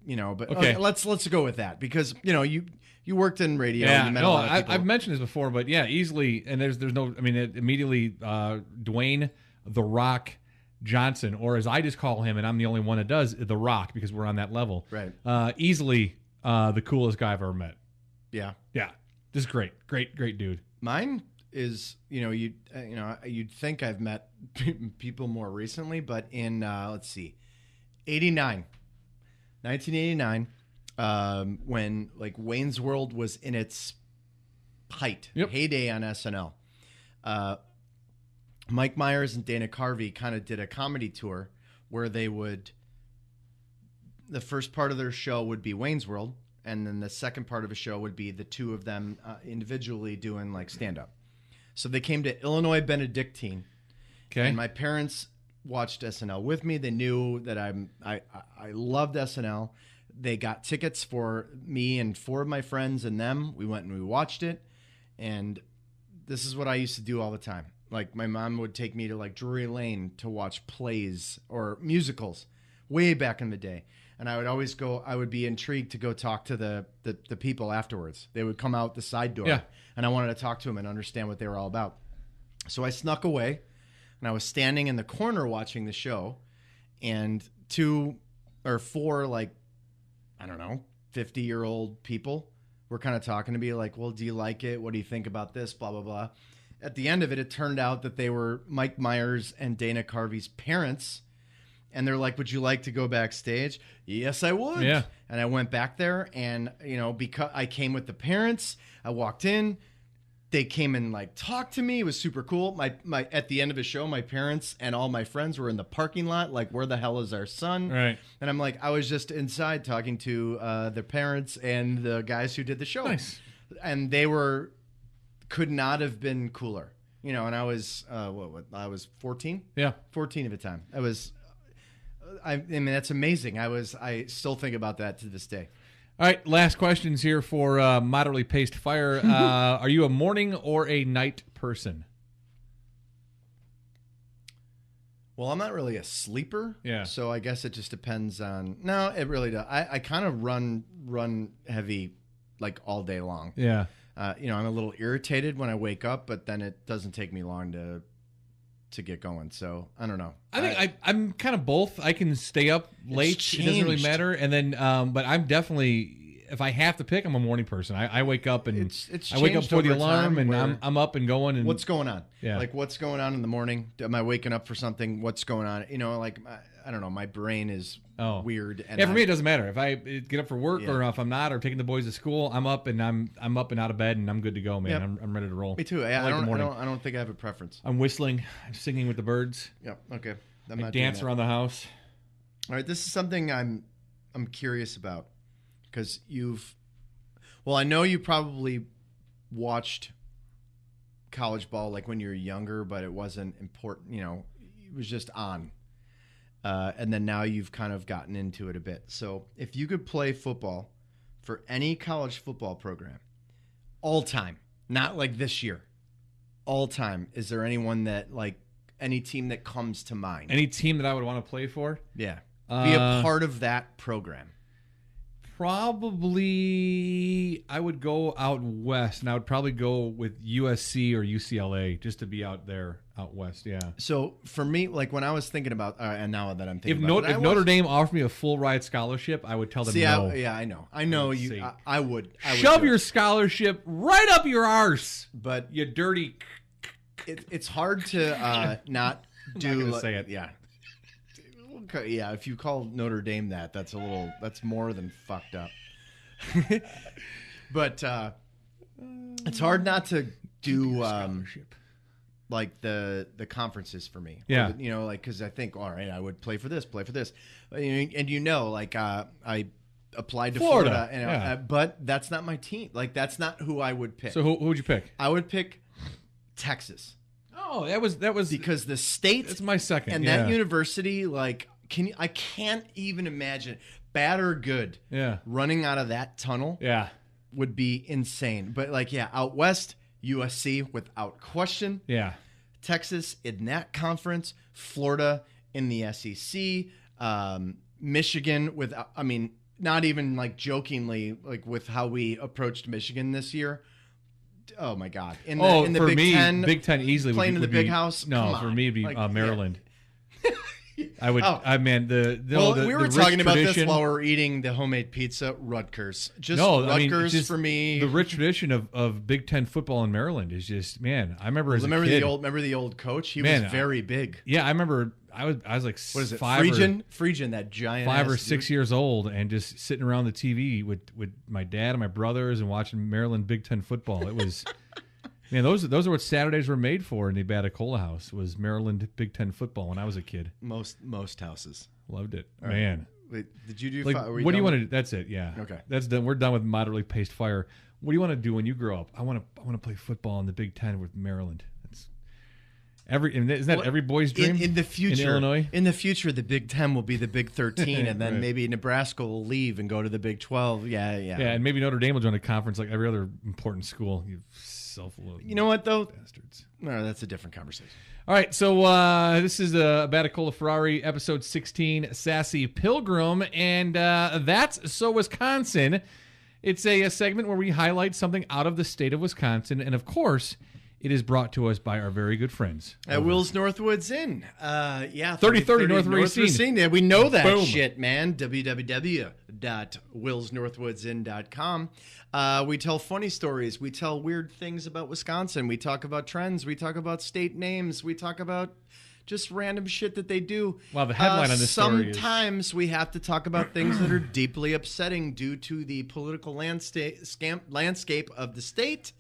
but okay, let's go with that because you worked in radio.
Yeah,
you met a lot of people.
I've mentioned this before, but yeah, easily. And there's no. I mean, immediately Dwayne The Rock Johnson, or as I just call him, and I'm the only one that does The Rock because we're on that level.
Right.
Easily the coolest guy I've ever met.
Yeah.
Yeah. Just great dude.
Mine is you'd think I've met people more recently, but in let's see, 1989, when like Wayne's World was in its height, heyday on SNL, Mike Myers and Dana Carvey kind of did a comedy tour where they would, the first part of their show would be Wayne's World, and then the second part of the show would be the two of them individually doing like stand up. So they came to Illinois Benedictine, and my parents watched SNL with me. They knew that I loved SNL. They got tickets for me and 4 of my friends and them. We went and we watched it, and this is what I used to do all the time. Like my mom would take me to like Drury Lane to watch plays or musicals way back in the day. And I would be intrigued to go talk to the people afterwards. They would come out the side door.
Yeah.
And I wanted to talk to them and understand what they were all about. So I snuck away, and I was standing in the corner watching the show, and 2 or 4, like, I don't know, 50-year-old people were kind of talking to me like, well, do you like it? What do you think about this? Blah, blah, blah. At the end of it, it turned out that they were Mike Myers and Dana Carvey's parents. And they're like, would you like to go backstage? Yes, I would.
Yeah.
And I went back there, and, because I came with the parents, I walked in. They came and like talked to me. It was super cool. My at the end of the show, my parents and all my friends were in the parking lot. Like, where the hell is our son?
Right.
And I'm like, I was just inside talking to the parents and the guys who did the show.
Nice.
And they could not have been cooler. And I was I was 14.
Yeah.
14 at the time. I mean, that's amazing. I still think about that to this day.
All right, last questions here for Moderately Paced Fire. Are you a morning or a night person?
Well, I'm not really a sleeper.
Yeah.
So I guess it just depends on. No, it really does. I kind of run heavy like all day long.
Yeah.
I'm a little irritated when I wake up, but then it doesn't take me long to get going. So I don't know.
I think I'm kind of both. I can stay up late. It doesn't really matter. And then, but I'm definitely, if I have to pick, I'm a morning person. I wake up and
it's
I wake up for the alarm and
where-
I'm up and going. And
What's going on?
Yeah.
Like, what's going on in the morning? Am I waking up for something? What's going on? Like, I don't know. My brain is weird. And
yeah, for me, it doesn't matter. If I get up for work
Yeah.
or if I'm not, or taking the boys to school, I'm up and I'm up and out of bed and I'm good to go, man.
Yep.
I'm ready to roll.
Me too.
I like the morning.
I don't think I have a preference.
I'm whistling, I'm singing with the birds.
Yep. Okay. I'm
I
not doing
dance
that.
around the house.
All right, this is something I'm curious about because I know you probably watched college ball like when you were younger, but it wasn't important. It was just on, and then now you've kind of gotten into it a bit. So if you could play football for any college football program, all time, not like this year, all time, is there anyone that like? Any team that comes to mind.
Any team that I would want to play for?
Yeah. Be a part of that program.
Probably I would go out west, and I would probably go with USC or UCLA just to be out there, out west, yeah.
So for me, like when I was thinking about, and now that I'm thinking
If
about
if Notre Dame offered me a full ride scholarship, I would tell them no.
I know you. I would
Shove
do
your
it.
scholarship right up your arse,
But
you dirty.
it's hard to not do.
I'm not gonna say it.
Yeah. Okay, yeah, if you call Notre Dame that's more than fucked up. But it's hard not to do like the conferences for me.
Yeah.
Because I think, all right, I would play for this. And like I applied to Florida and but that's not my team. Like that's not who I would pick.
So who would you pick?
I would pick Texas.
Oh, that was
Because the state,
It's my second.
and that university, like, I can't even imagine, bad or good, running out of that tunnel would be insane. But like, out west, USC without question.
Yeah.
Texas in that conference, Florida in the SEC, Michigan not even like jokingly, like with how we approached Michigan this year. Oh my God! In the
for
Big
me,
Ten,
Big Ten easily
playing in
would
the big
be,
house.
No,
Come
for
on.
me it'd be
Like,
Maryland. I would.
Oh.
I mean the
we were
rich
talking about this
tradition-
while we were eating the homemade pizza. Rutgers,
Rutgers
just for me.
The rich tradition of Big Ten football in Maryland is just, man. I remember as a kid.
Remember the old coach? He
Man,
was very big.
Yeah, I remember. I was like,
What is it?
five
Phrygian, that giant.
5 or
ass
6
dude.
years old, and just sitting around the TV with my dad and my brothers and watching Maryland Big Ten football. It was. Man, those are what Saturdays were made for in the Batacola house. Was Maryland Big Ten football when I was a kid.
Most houses.
Loved it,
All right.
man.
Wait, did you do?
Like, what do you want to do? That's it. Yeah.
Okay.
That's done. We're done with moderately paced fire. What do you want to do when you grow up? I want to play football in the Big Ten with Maryland. Isn't that every boy's dream?
In the future,
in Illinois.
In the future, the Big 10 will be the Big 13, and then
Right.
maybe Nebraska will leave and go to the Big 12. Yeah.
Yeah, and maybe Notre Dame will join a conference like every other important school. You self-loathing.
You know what, though?
Bastards.
No, that's a different conversation.
All right, so this is Baticola Ferrari, episode 16, Sassy Pilgrim, and that's So Wisconsin. It's a segment where we highlight something out of the state of Wisconsin, and of course, it is brought to us by our very good friends
at Will's Northwoods Inn. Yeah,
3030 North Racine.
Yeah, we know that
Boom.
shit, man. www.willsnorthwoodsinn.com. We tell funny stories. We tell weird things about Wisconsin. We talk about trends. We talk about state names. We talk about just random shit that they do.
Wow, the headline on this story is...
Sometimes we have to talk about things that are deeply upsetting due to the political landscape of the state.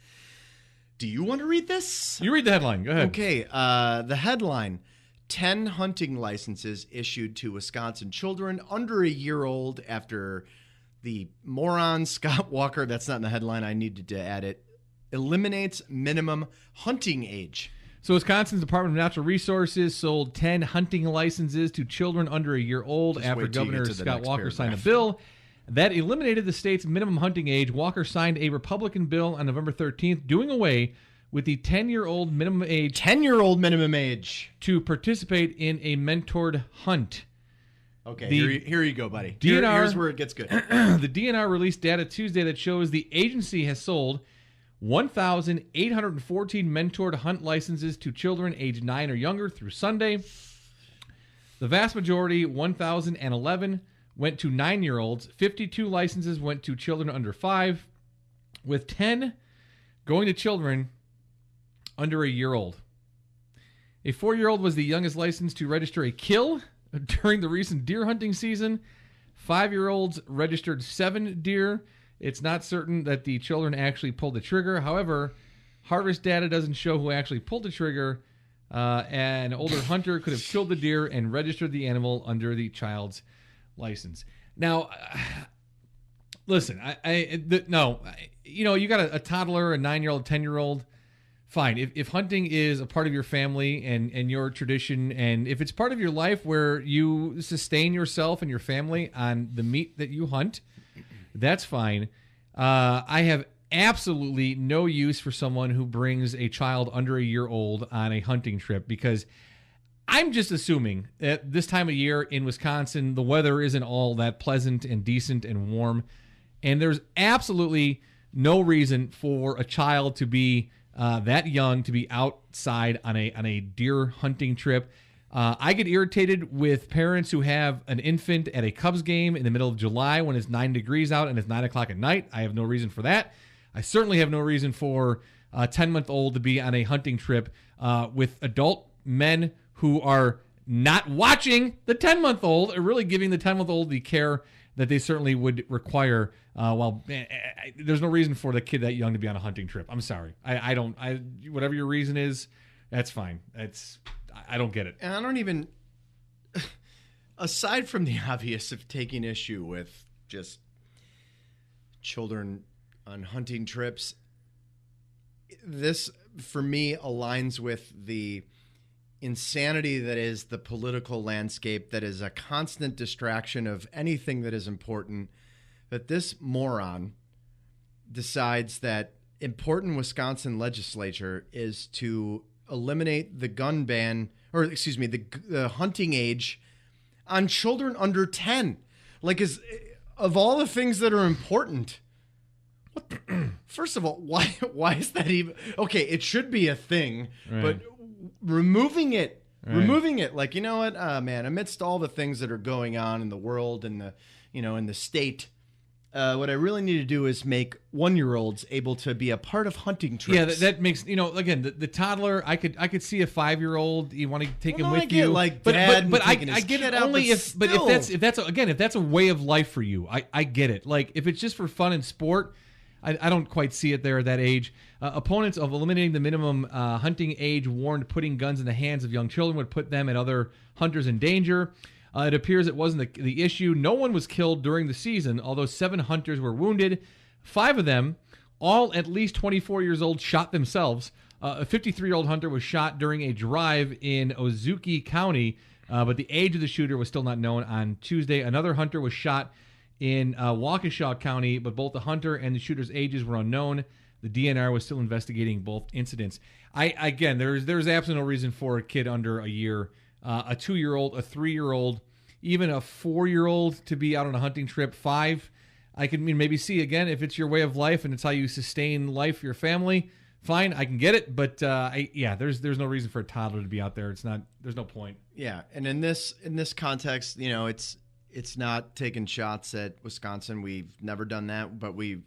Do you want to read this?
You read the headline. Go ahead.
Okay. The headline, 10 hunting licenses issued to Wisconsin children under a year old after the moron Scott Walker, that's not in the headline, I needed to add it, eliminates minimum hunting age.
So Wisconsin's Department of Natural Resources sold 10 hunting licenses to children under a year old after Governor Scott Walker signed a bill that eliminated the state's minimum hunting age. Walker signed a Republican bill on November 13th doing away with the 10-year-old minimum age.
10-year-old minimum age.
To participate in a mentored hunt.
Okay, here you go, buddy.
Here's
where it gets good.
The DNR released data Tuesday that shows the agency has sold 1,814 mentored hunt licenses to children aged 9 or younger through Sunday. The vast majority, 1,011, went to 9-year-olds. 52 licenses went to children under 5, with 10 going to children under a year old. A 4-year-old was the youngest license to register a kill during the recent deer hunting season. 5-year-olds registered 7 deer. It's not certain that the children actually pulled the trigger. However, harvest data doesn't show who actually pulled the trigger. An older hunter could have killed the deer and registered the animal under the child's license. Now, listen, you got a toddler, a 9-year-old, 10-year-old. Fine. If hunting is a part of your family and your tradition, and if it's part of your life where you sustain yourself and your family on the meat that you hunt, that's fine. I have absolutely no use for someone who brings a child under a year old on a hunting trip, because I'm just assuming that this time of year in Wisconsin, the weather isn't all that pleasant and decent and warm. And there's absolutely no reason for a child to be that young to be outside on a deer hunting trip. I get irritated with parents who have an infant at a Cubs game in the middle of July when it's 9 degrees out and it's 9 o'clock at night. I have no reason for that. I certainly have no reason for a 10-month-old to be on a hunting trip with adult men who are not watching the 10-month-old or really giving the 10-month-old the care that they certainly would require. There's no reason for the kid that young to be on a hunting trip. I'm sorry. Whatever your reason is, that's fine. I don't get it.
And I don't even, aside from the obvious of taking issue with just children on hunting trips, this, for me, aligns with the insanity that is the political landscape, that is a constant distraction of anything that is important, that this moron decides that important Wisconsin legislature is to eliminate the gun ban, or excuse me, the hunting age on children under 10. Like, of all the things that are important, first of all, why is that even okay? It should be a thing, right. But removing it, like, you know what, man, amidst all the things that are going on in the world and in the state, what I really need to do is make 1-year-olds able to be a part of hunting trips.
Yeah, that makes, again, the toddler, I could see a 5-year-old, you want to take him with you.
Like
but
I
get it only if that's a way of life for you. I get it. Like, if it's just for fun and sport, I don't quite see it there at that age. Opponents of eliminating the minimum hunting age warned putting guns in the hands of young children would put them and other hunters in danger. It appears it wasn't the issue. No one was killed during the season, although 7 hunters were wounded. 5 of them, all at least 24 years old, shot themselves. A 53-year-old hunter was shot during a drive in Ozaukee County, but the age of the shooter was still not known on Tuesday. Another hunter was shot in Waukesha County, but both the hunter and the shooter's ages were unknown. The DNR was still investigating both incidents. Again, there's absolutely no reason for a kid under a year, a 2-year-old, a 3-year-old, even a 4-year-old to be out on a hunting trip. 5, I can maybe see, again, if it's your way of life and it's how you sustain life for your family, fine, I can get it. But there's no reason for a toddler to be out there. There's no point.
Yeah, and in this context, it's not taking shots at Wisconsin. We've never done that, but we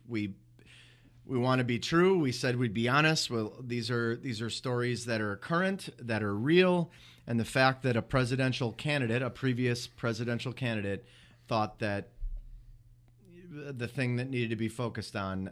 want to be true. We said we'd be honest. Well, these are stories that are current, that are real, and the fact that a previous presidential candidate, thought that the thing that needed to be focused on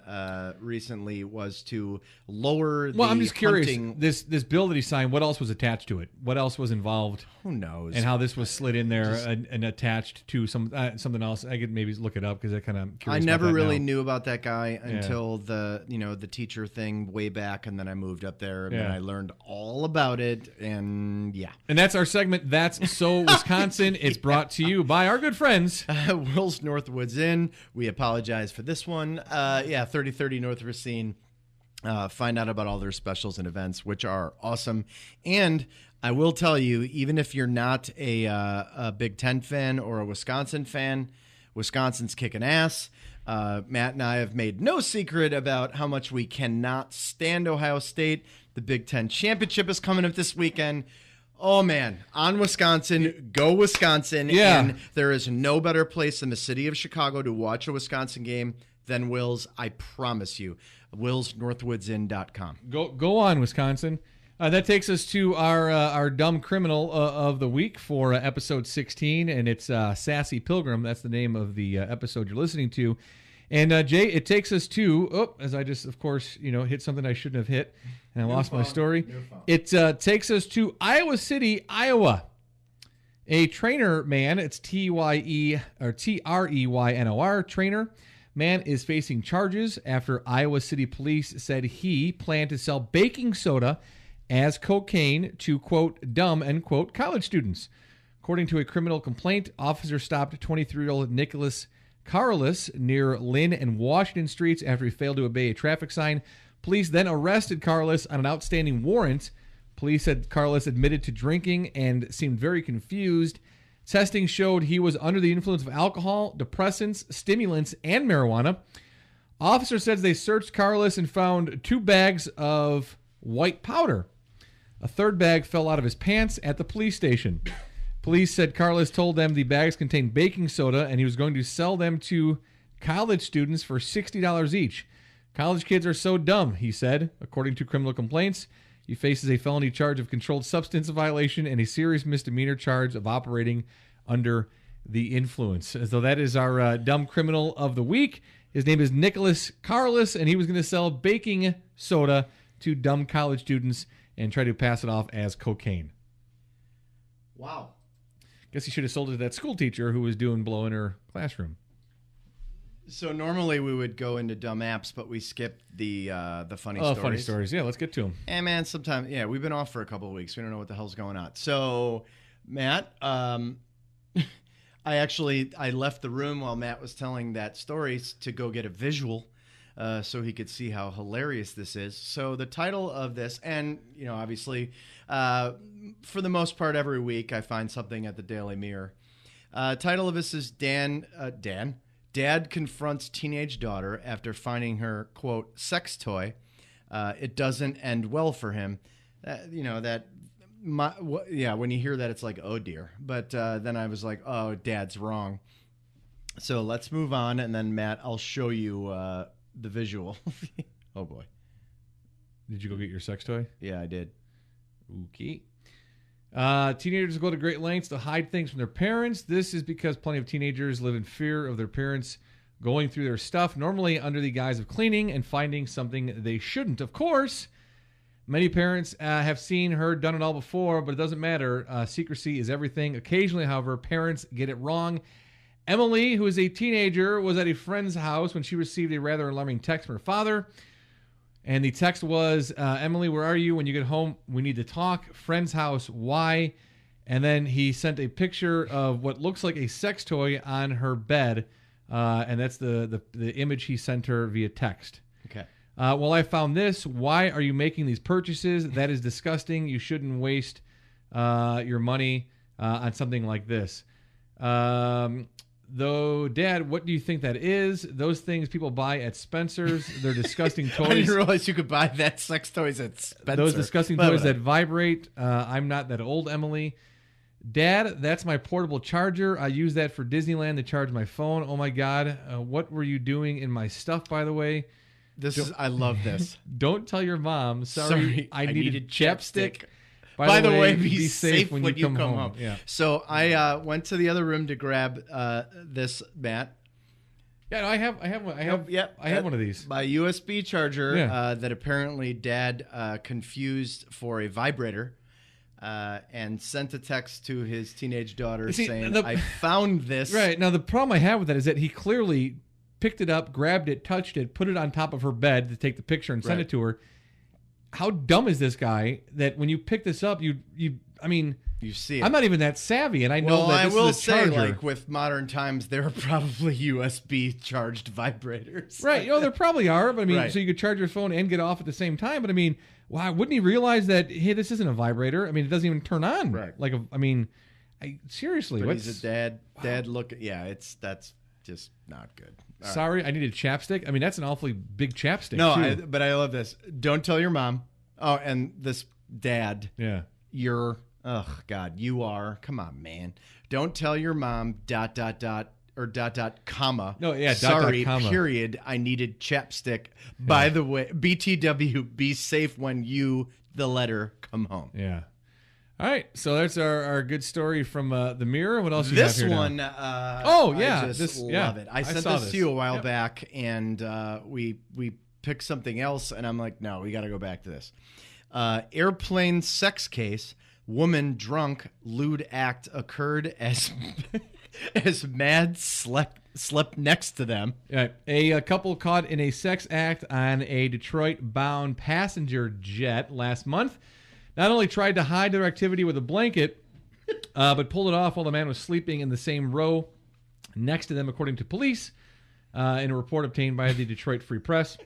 recently was to lower the
Well, I'm just curious,
hunting.
this bill that he signed, what else was attached to it? What else was involved?
Who knows?
And how this was slid in there and attached to something else. I could maybe look it up because I kind of curious.
I never
about that
really
now.
knew about that guy until the teacher thing way back, and then I moved up there and then I learned all about it. And
And that's our segment. That's So Wisconsin. It's brought to you by our good friends.
Will's Northwoods Inn. We apologize for this one. 3030 North Racine. Find out about all their specials and events, which are awesome. And I will tell you, even if you're not a Big Ten fan or a Wisconsin fan, Wisconsin's kicking ass. Matt and I have made no secret about how much we cannot stand Ohio State. The Big Ten championship is coming up this weekend. Oh, man, on Wisconsin, go Wisconsin.
Yeah.
And there is no better place in the city of Chicago to watch a Wisconsin game than Will's, I promise you. WillsNorthwoodsInn.com.
Go on, Wisconsin. That takes us to our dumb criminal of the week for episode 16, and it's Sassy Pilgrim. That's the name of the episode you're listening to. And Jay, it takes us to, as I just, of course, hit something I shouldn't have hit, and I lost my story. It takes us to Iowa City, Iowa. A trainer man, it's TREYNOR, trainer man is facing charges after Iowa City police said he planned to sell baking soda as cocaine to, quote, dumb, end quote, college students. According to a criminal complaint, officers stopped 23-year-old Nicholas Carlus near Lynn and Washington Streets after he failed to obey a traffic sign. Police then arrested Carlus on an outstanding warrant. Police said Carlus admitted to drinking and seemed very confused. Testing showed he was under the influence of alcohol, depressants, stimulants, and marijuana. Officer says they searched Carlus and found 2 bags of white powder. A 3rd bag fell out of his pants at the police station. Police said Carlus told them the bags contained baking soda and he was going to sell them to college students for $60 each. College kids are so dumb, he said. According to criminal complaints, he faces a felony charge of controlled substance violation and a serious misdemeanor charge of operating under the influence. So that is our dumb criminal of the week. His name is Nicholas Carlus, and he was going to sell baking soda to dumb college students and try to pass it off as cocaine.
Wow.
Guess he should have sold it to that school teacher who was doing blow in her classroom.
So normally we would go into dumb apps, but we skipped the funny stories.
Funny stories. Yeah, let's get to them.
And man, sometimes we've been off for a couple of weeks. We don't know what the hell's going on. So, Matt, I left the room while Matt was telling that story to go get a visual, so he could see how hilarious this is. So the title of this, and obviously, for the most part, every week I find something at the Daily Mirror. Title of this is Dad confronts teenage daughter after finding her, quote, sex toy. It doesn't end well for him. When you hear that, it's like, oh, dear. But then I was like, oh, Dad's wrong. So let's move on. And then, Matt, I'll show you the visual. Oh, boy.
Did you go get your sex toy?
Yeah, I did.
Okay. Teenagers go to great lengths to hide things from their parents. This is because plenty of teenagers live in fear of their parents going through their stuff, normally under the guise of cleaning and finding something they shouldn't. Of course, many parents have seen, heard, done it all before, but it doesn't matter. Secrecy is everything. Occasionally, however, parents get it wrong. Emily, who is a teenager, was at a friend's house when she received a rather alarming text from her father. And the text was, Emily, where are you? When you get home, we need to talk. Friend's house, why? And then he sent a picture of what looks like a sex toy on her bed. And that's the image he sent her via text.
Okay.
Well, I found this. Why are you making these purchases? That is disgusting. You shouldn't waste your money on something like this. Though, Dad, what do you think that is? Those things people buy at Spencer's. They're disgusting toys.
I didn't realize you could buy that sex toys at Spencer.
Those disgusting toys that vibrate. I'm not that old, Emily. Dad, that's my portable charger. I use that for Disneyland to charge my phone. Oh, my God. What were you doing in my stuff, by the way?
I love this.
Don't tell your mom. Sorry I needed chapstick.
By the way, be safe when you come
home.
home.
Yeah.
So I went to the other room to grab this, Matt.
Yeah, no, I have one of these.
My USB charger
Yeah.
that apparently Dad confused for a vibrator and sent a text to his teenage daughter saying, I found this.
Right. Now, the problem I have with that is that he clearly picked it up, grabbed it, touched it, put it on top of her bed to take the picture and send it to her. How dumb is this guy that when you pick this up, you
see it.
I'm not even that savvy, and I know that this is a charger.
Like with modern times, there are probably USB charged vibrators.
Right. There probably are, but
Right.
so you could charge your phone and get off at the same time. But why wouldn't he realize that, hey, this isn't a vibrator? it doesn't even turn on.
Right.
Seriously,
But
what's
he's a dad. Dad, look. Yeah, that's just not good. All right.
Sorry, I needed chapstick. That's an awfully big chapstick.
No,
too.
but I love this. Don't tell your mom. Oh, and this dad.
Yeah.
You're. Oh God, you are. Come on, man. Don't tell your mom. ... or ... comma.
No, yeah.
Sorry.
Comma.
Period. I needed chapstick. By the way, BTW. Be safe when the letter come home.
Yeah. All right, so that's our good story from the Mirror. What else you have
This
here
one,
now?
I just love it. I sent
saw
this to you a while
Yep.
back, and we picked something else, and I'm like, no, we got to go back to this. Airplane sex case. Woman drunk. Lewd act occurred as Mad slept next to them.
Right. A couple caught in a sex act on a Detroit-bound passenger jet last month not only tried to hide their activity with a blanket, but pulled it off while the man was sleeping in the same row next to them, according to police, in a report obtained by the Detroit Free Press.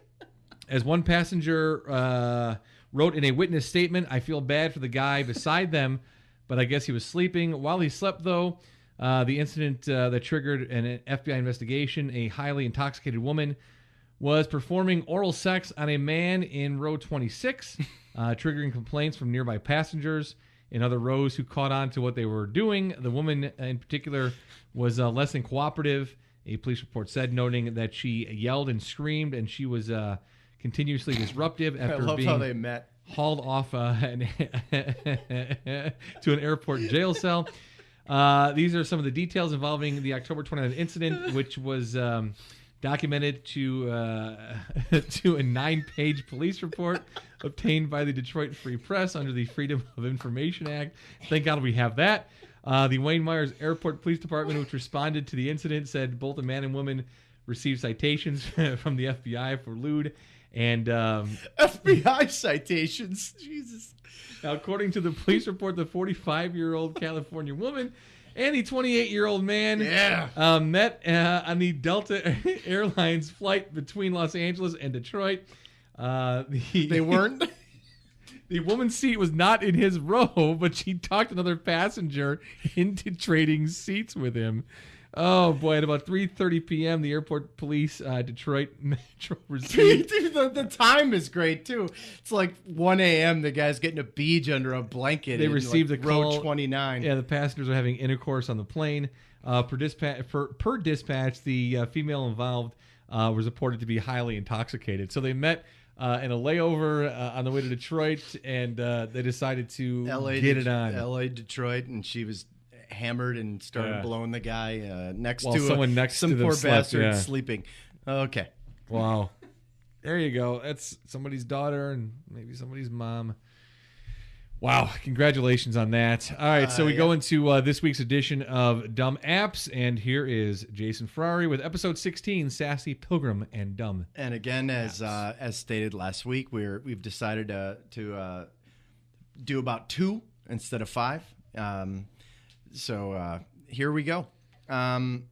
As one passenger wrote in a witness statement, I feel bad for the guy beside them, but I guess he was sleeping. While he slept, though, the incident that triggered an FBI investigation, a highly intoxicated woman was performing oral sex on a man in row 26, triggering complaints from nearby passengers in other rows who caught on to what they were doing. The woman in particular was less than cooperative, a police report said, noting that she yelled and screamed and she was continuously disruptive after
I love
being
how they met.
hauled off to an airport jail cell. These are some of the details involving the October 29th incident, which was documented to a 9-page police report obtained by the Detroit Free Press under the Freedom of Information Act. Thank God we have that. The Wayne Myers Airport Police Department, which responded to the incident, said both a man and woman received citations from the FBI for lewd and
FBI citations. Jesus.
Now, according to the police report, the 45-year-old California woman and the 28-year-old man met on the Delta Airlines flight between Los Angeles and Detroit.
They weren't?
The woman's seat was not in his row, but she talked another passenger into trading seats with him. Oh, boy. At about 3:30 p.m., the airport police, Detroit Metro received...
Dude, the time is great, too. It's like 1 a.m. The guy's getting a beach under a blanket.
They received a
row
call.
29.
Yeah, the passengers are having intercourse on the plane. Per dispatch, the female involved was reported to be highly intoxicated. So they met in a layover on the way to Detroit, and they decided to get it on.
L.A., Detroit, and she was hammered and started blowing the guy next
While
to
someone next
some
to them
poor
slept,
bastard sleeping. Okay.
Wow. There you go. That's somebody's daughter and maybe somebody's mom. Wow. Congratulations on that. All right. So we go into this week's edition of Dumb Apps. And here is Jason Ferrari with episode 16, Sassy Pilgrim and Dumb.
And again, as stated last week, we've decided to do about 2 instead of 5. So here we go. God,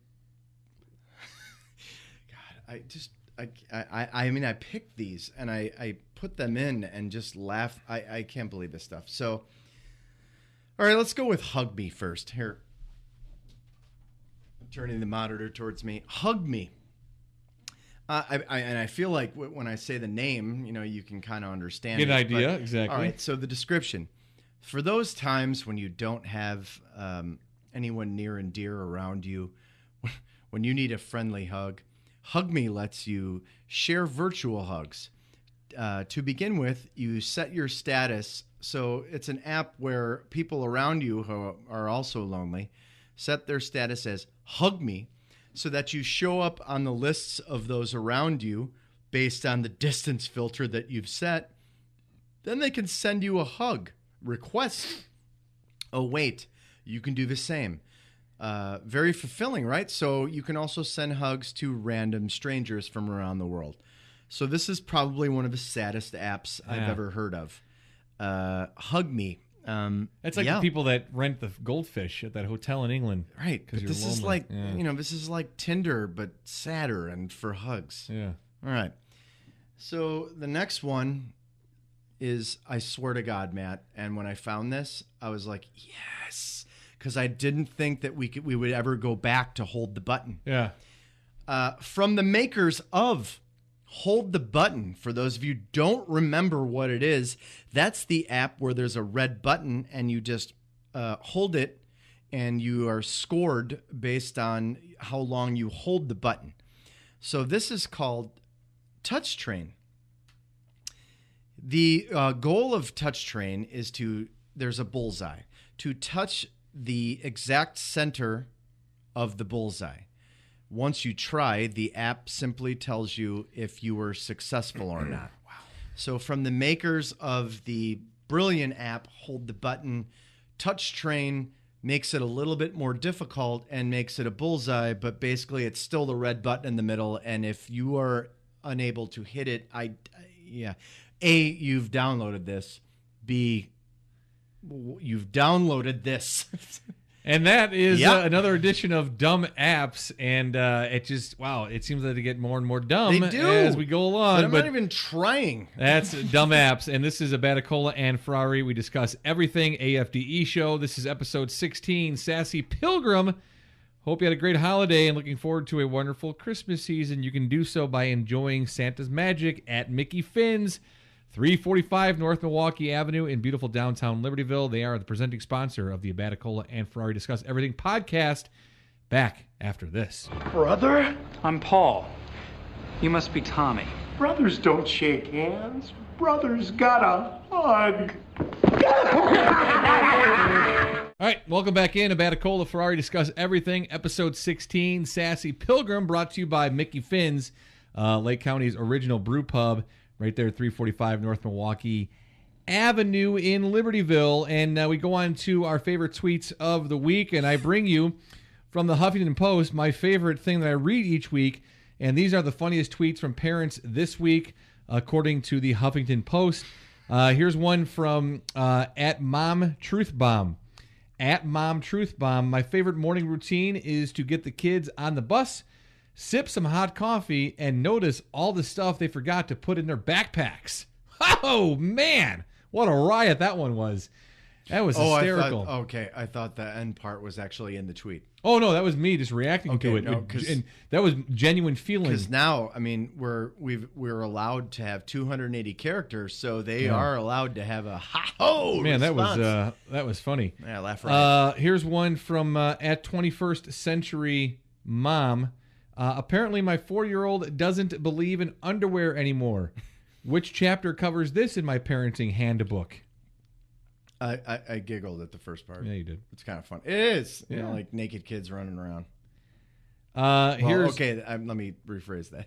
I mean, I picked these and I put them in and just laugh. I can't believe this stuff. So, all right, let's go with Hug Me first. Here, turning the monitor towards me. Hug Me. And I feel like when I say the name, you can kind of understand.
Get an idea, exactly.
All right, so the description. For those times when you don't have anyone near and dear around you, when you need a friendly hug, Hug Me lets you share virtual hugs. To begin with, you set your status. So it's an app where people around you who are also lonely set their status as Hug Me, so that you show up on the lists of those around you based on the distance filter that you've set. Then they can send you a hug request. Oh, wait, you can do the same. Very fulfilling, right? So you can also send hugs to random strangers from around the world. So this is probably one of the saddest apps I've ever heard of. Hug Me.
It's like the people that rent the goldfish at that hotel in England.
Right. But this is like, this is like Tinder, but sadder and for hugs.
Yeah.
All right. So the next one is I Swear to God, Matt. And when I found this, I was like, yes. Because I didn't think that we would ever go back to Hold the Button.
Yeah.
From the makers of Hold the Button, for those of you who don't remember what it is, that's the app where there's a red button and you just hold it and you are scored based on how long you hold the button. So this is called Touch Train. The goal of Touch Train is there's a bullseye, to touch the exact center of the bullseye. Once you try, the app simply tells you if you were successful or not. Wow. So from the makers of the brilliant app, Hold the Button, Touch Train makes it a little bit more difficult and makes it a bullseye, but basically it's still the red button in the middle. And if you are unable to hit it, A, you've downloaded this. B, you've downloaded this.
And that is another edition of Dumb Apps, and it seems that they get more and more dumb
they do.
As we go along.
But I'm not even trying.
That's Dumb Apps, and this is a Baticola and Ferrari. We discuss everything AFDE show. This is episode 16, Sassy Pilgrim. Hope you had a great holiday and looking forward to a wonderful Christmas season. You can do so by enjoying Santa's magic at Mickey Finn's, 345 North Milwaukee Avenue in beautiful downtown Libertyville. They are the presenting sponsor of the Baticola and Ferrari Discuss Everything podcast. Back after this.
Brother?
I'm Paul. You must be Tommy.
Brothers don't shake hands. Brothers gotta hug.
All right, welcome back in. Baticola Ferrari Discuss Everything, episode 16, Sassy Pilgrim, brought to you by Mickey Finn's, Lake County's original brew pub, right there at 345 North Milwaukee Avenue in Libertyville. And we go on to our favorite tweets of the week. And I bring you from the Huffington Post my favorite thing that I read each week. And these are the funniest tweets from parents this week, according to the Huffington Post. Here's one from at Mom Truth Bomb. At Mom Truth Bomb, my favorite morning routine is to get the kids on the bus, sip some hot coffee, and notice all the stuff they forgot to put in their backpacks. Oh, man. What a riot that one was. That was hysterical.
I thought the end part was actually in the tweet.
Oh, no, that was me just reacting to it. And that was genuine feeling.
Because now, I mean, we're allowed to have 280 characters, so they are allowed to have a ha-ho
Man,
response.
that was funny.
Yeah, laugh right.
Here's one from at 21st Century Mom. Apparently, my 4-year-old doesn't believe in underwear anymore. Which chapter covers this in my parenting handbook?
I giggled at the first part.
Yeah, you did.
It's kind of fun. It is.
Yeah.
You know, like naked kids running around.
Let
me rephrase that.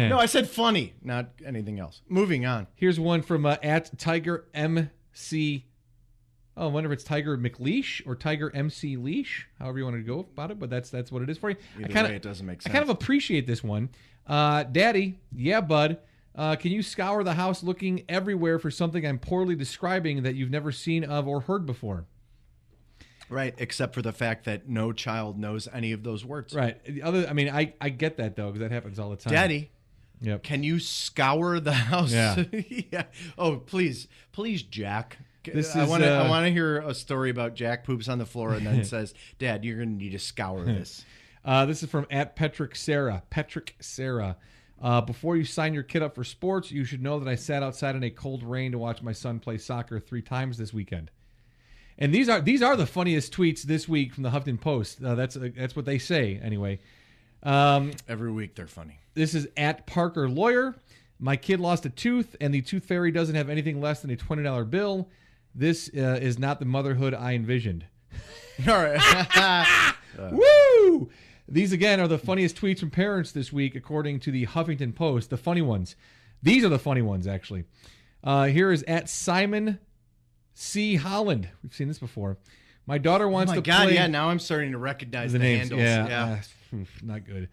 No, I said funny, not anything else. Moving on.
Here's one from at Tiger MC. Oh, I wonder if it's Tiger McLeish or Tiger MC Leash, however you want to go about it, but that's what it is for you.
Either way, it doesn't make sense.
I kind of appreciate this one. Daddy, yeah, bud. Can you scour the house looking everywhere for something I'm poorly describing that you've never seen of or heard before?
Right, except for the fact that no child knows any of those words.
Right. I get that, though, because that happens all the time.
Daddy,
yep.
Can you scour the house?
Yeah.
Yeah. Oh, please, Jack.
I
want to hear a story about Jack poops on the floor and then says, Dad, you're going to need to scour this.
This is from @Petrick Sarah. Before you sign your kid up for sports, you should know that I sat outside in a cold rain to watch my son play soccer 3 times this weekend. And these are the funniest tweets this week from the Huffington Post. That's what they say anyway.
Every week they're funny.
This is @Parker Lawyer. My kid lost a tooth, and the tooth fairy doesn't have anything less than a $20 bill. This is not the motherhood I envisioned.
All right.
Woo! These, again, are the funniest tweets from parents this week, according to the Huffington Post. The funny ones. These are the funny ones, actually. Here is @Simon C. Holland. We've seen this before. My daughter wants to play...
yeah, now I'm starting to recognize the
names.
handles.
Yeah. Not good.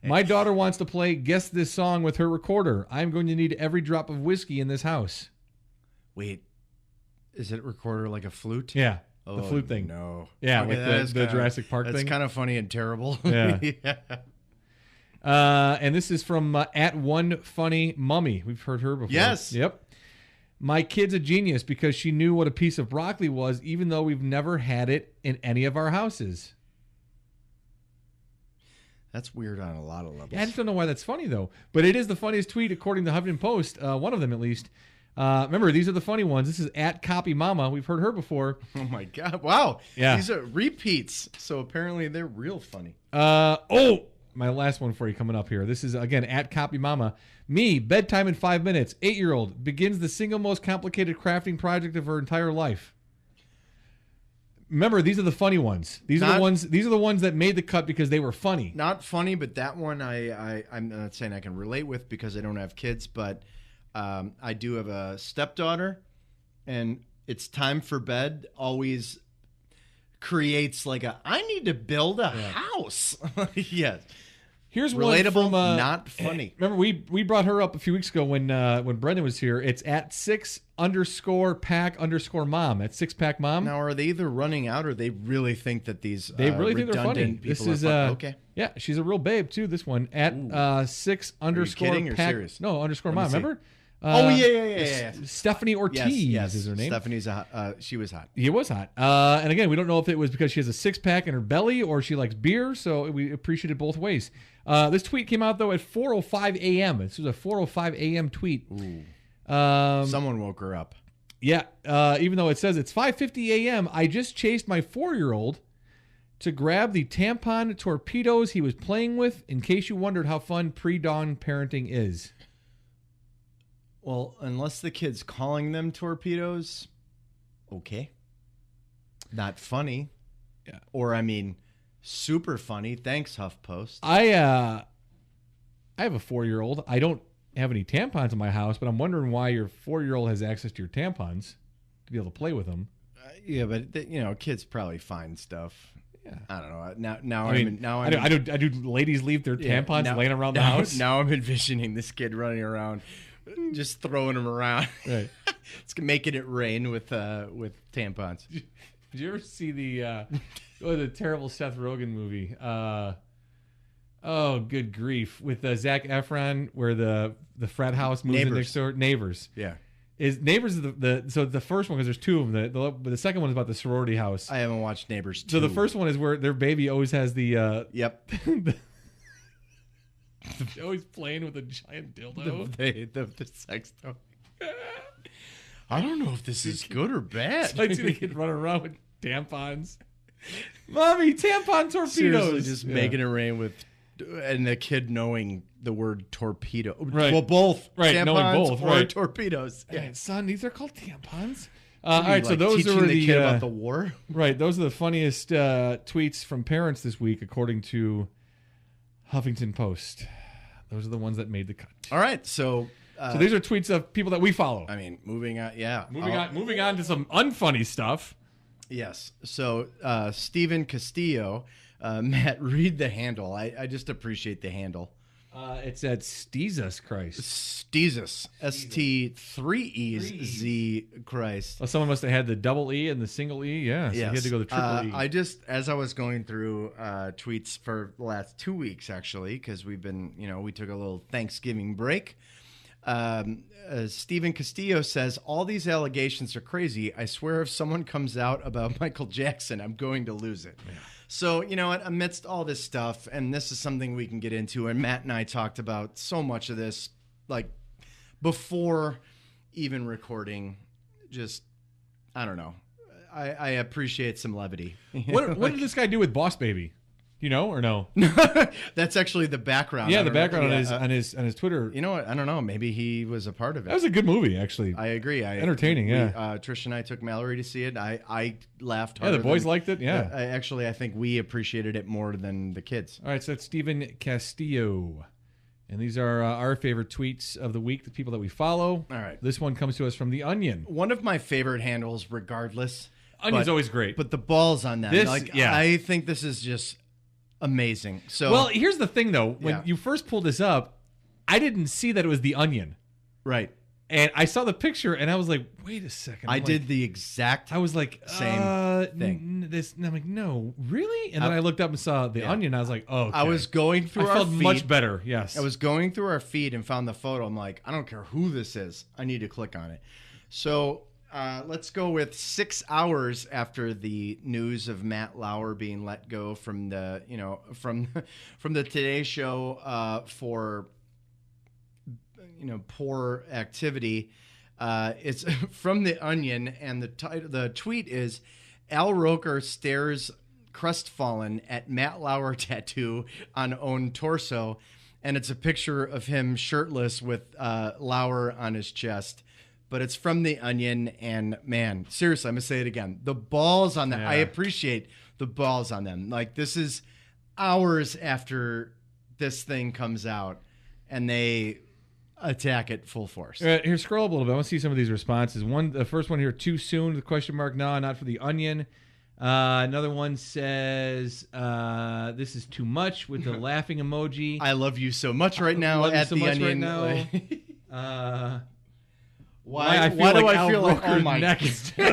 My daughter wants to play Guess This Song with her recorder. I'm going to need every drop of whiskey in this house.
Wait, is it recorder like a flute?
Yeah, the flute thing.
No.
Yeah,
Okay,
like the Jurassic Park thing.
That's kind of funny and terrible.
Yeah.
Yeah.
And this is from @OneFunnyMummy. We've heard her before.
Yes.
Yep. My kid's a genius because she knew what a piece of broccoli was, even though we've never had it in any of our houses.
That's weird on a lot of levels.
Yeah, I just don't know why that's funny, though. But it is the funniest tweet, according to Huffington Post. One of them, at least. Remember, these are the funny ones. This is @CopyMama. We've heard her before.
Oh, my God. Wow.
Yeah.
These are repeats. So apparently they're real funny.
My last one for you coming up here. This is, again, @CopyMama. Me, bedtime in 5 minutes. 8-year-old begins the single most complicated crafting project of her entire life. Remember, these are the funny ones. These are the ones that made the cut because they were funny.
Not funny, but that one I'm not saying I can relate with because I don't have kids, but I do have a stepdaughter, and it's time for bed always creates like I need to build a house. Yes.
Here's
relatable,
one from,
not funny.
Remember, we brought her up a few weeks ago when Brendan was here. It's @6_pack_mom. That's 6-pack mom.
Now, are they either running out or they really think that these
they really think they're funny?
This
is
okay.
Yeah, she's a real babe too. This one @6_pack.
Serious?
No, _mom. Remember?
Yeah.
Stephanie Ortiz
yes.
is her name.
Stephanie's she was hot.
He was hot. And again, we don't know if it was because she has a 6-pack in her belly or she likes beer, so we appreciate it both ways. This tweet came out, though, at 4:05 a.m. This was a 4:05 a.m. tweet.
Ooh. Someone woke her up.
Yeah, even though it says it's 5:50 a.m., I just chased my 4-year-old to grab the tampon torpedoes he was playing with, in case you wondered how fun pre-dawn parenting is.
Well, unless the kid's calling them torpedoes, okay. Not funny.
Yeah.
Or, super funny. Thanks, HuffPost.
I have a 4-year-old. I don't have any tampons in my house, but I'm wondering why your 4-year-old has access to your tampons to be able to play with them.
Yeah, but kids probably find stuff. Yeah. I don't know.
I do ladies leave their tampons laying around the house?
Now I'm envisioning this kid running around, just throwing them around. Right. It's making it rain with tampons.
Did you ever see the terrible Seth Rogen movie? Good grief! With Zac Efron, where the frat house moves in next door. Neighbors.
Yeah.
Neighbors is the first one, because there's two of them. But the second one is about the sorority house.
I haven't watched Neighbors 2.
So the first one is where their baby always has the
yep.
always playing with a giant dildo.
The sex toy. I don't know if this is good or bad.
So I see the kid running around with tampons. Mommy, tampon torpedoes.
Seriously, just making it rain with, and the kid knowing the word torpedo.
Right.
Well, both.
Right,
Tampons
knowing both.
or
right.
torpedoes.
Yeah. Son, these are called tampons. All right, so those
teaching
are
the kid about the war.
Right, those are the funniest tweets from parents this week, according to Huffington Post. Those are the ones that made the cut.
All right, so
these are tweets of people that we follow.
Moving on. Yeah,
moving on to some unfunny stuff.
Yes. So Stephen Castillo, Matt, read the handle. I just appreciate the handle.
It's at Steezus Christ.
Steezus. ST3EZ Christ.
Well, someone must have had the double E and the single E. Yeah, so you had to go the triple E.
I just, as I was going through tweets for the last 2 weeks, actually, because we've been, we took a little Thanksgiving break. Stephen Castillo says, all these allegations are crazy. I swear if someone comes out about Michael Jackson, I'm going to lose it. Yeah. So, you know what, amidst all this stuff, and this is something we can get into, and Matt and I talked about so much of this, like, before even recording, just, I don't know. I appreciate some levity.
What did this guy do with Boss Baby? You know or no?
That's actually the background.
Yeah, the background on his Twitter.
You know what? I don't know. Maybe he was a part of it.
That was a good movie, actually.
I agree.
Entertaining.
Trish and I took Mallory to see it. I laughed harder.
Yeah, the boys liked it. Yeah.
I think we appreciated it more than the kids.
All right, so that's Stephen Castillo. And these are our favorite tweets of the week, the people that we follow.
All right.
This one comes to us from The Onion.
One of my favorite handles, regardless.
Onion's always great.
But the balls on them. I think this is just amazing. So,
well, here's the thing, though. When you first pulled this up, I didn't see that it was The Onion.
Right.
And I saw the picture, and I was like, wait a second.
I did the exact
I was like,
same thing.
And I'm like, no, really? And then I looked up and saw The Onion, and I was like, oh, okay.
I was going through
I felt much better, yes.
I was going through our feed and found the photo. I'm like, I don't care who this is. I need to click on it. So let's go with 6 hours after the news of Matt Lauer being let go from the, from the Today Show for poor activity. It's from The Onion, and the tweet is, Al Roker stares crestfallen at Matt Lauer tattoo on own torso, and it's a picture of him shirtless with Lauer on his chest. But it's from The Onion, and man, seriously, I'm gonna say it again. The balls on them. Yeah. I appreciate the balls on them. Like, this is hours after this thing comes out, and they attack it full force.
Here, scroll up a little bit. I want to see some of these responses. The first one here, too soon, the question mark, no, not for The Onion. Another one says, this is too much, with the laughing emoji.
I love you so much right now at The Onion. Right now. Why do I feel like, oh my God.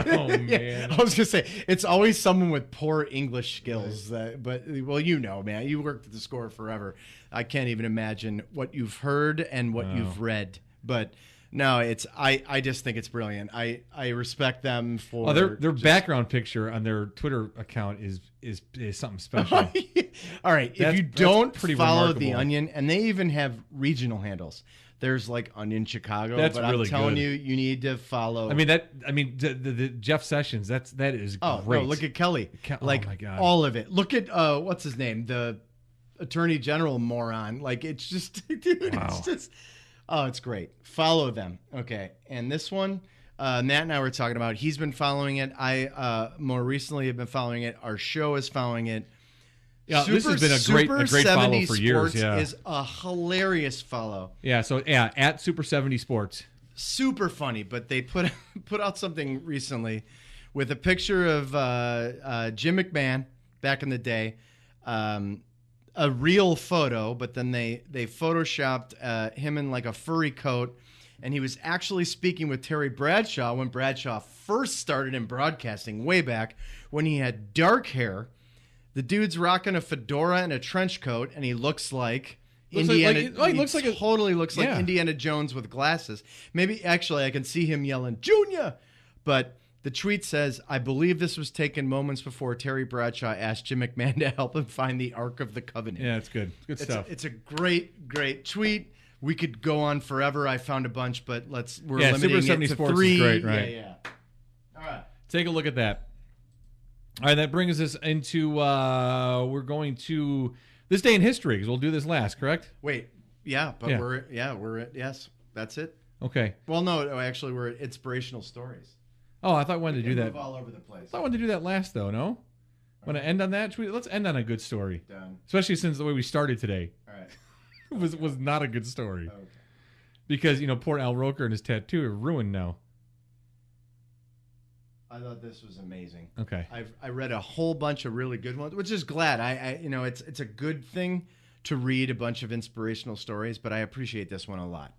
Oh, man.
I was going to say, it's always someone with poor English skills. But man, you worked at the Score forever. I can't even imagine what you've heard and what you've read. But no, I just think it's brilliant. I respect them for
their background picture on their Twitter account is something special.
All right, if you don't follow The Onion, and they even have regional handles. There's like Onion Chicago,
but
really I'm telling
good.
you need to follow.
The Jeff Sessions. That is great.
No, look at Kelly.
Oh my God,
all of it. Look at what's his name, the Attorney General moron. Like, it's just, dude, wow. It's just, it's great. Follow them, okay. And this one, Matt and I were talking about. He's been following it. I more recently have been following it. Our show is following it.
Yeah, this has been a great follow for years. Yeah,
is a hilarious follow.
Yeah, so at Super 70 Sports,
super funny. But they put out something recently with a picture of Jim McMahon back in the day, a real photo, but then they photoshopped him in like a furry coat, and he was actually speaking with Terry Bradshaw when Bradshaw first started in broadcasting way back when he had dark hair. The dude's rocking a fedora and a trench coat, and he looks like Indiana. He totally looks like Indiana Jones with glasses. Maybe, actually, I can see him yelling, "Junior!" But the tweet says, I believe this was taken moments before Terry Bradshaw asked Jim McMahon to help him find the Ark of the Covenant.
Yeah, it's good. Good stuff.
It's a great tweet. We could go on forever. I found a bunch, but we're limiting
Super 70
it to
Sports
3.
Is great, right?
Yeah. All right.
Take a look at that. All right, that brings us into, we're going to this day in history, because we'll do this last, correct?
Wait, we're at, yes, that's it.
Okay.
Well, no, actually, we're at inspirational stories.
Oh, I thought I wanted to do that.
Move all over the place.
I thought I wanted to do that last, though, no? Want to end on that? Let's end on a good story.
Done.
Especially since the way we started today.
All right.
was not a good story.
Okay.
Because, poor Al Roker and his tattoo are ruined now.
I thought this was amazing.
Okay.
I read a whole bunch of really good ones, which is glad. It's a good thing to read a bunch of inspirational stories, but I appreciate this one a lot.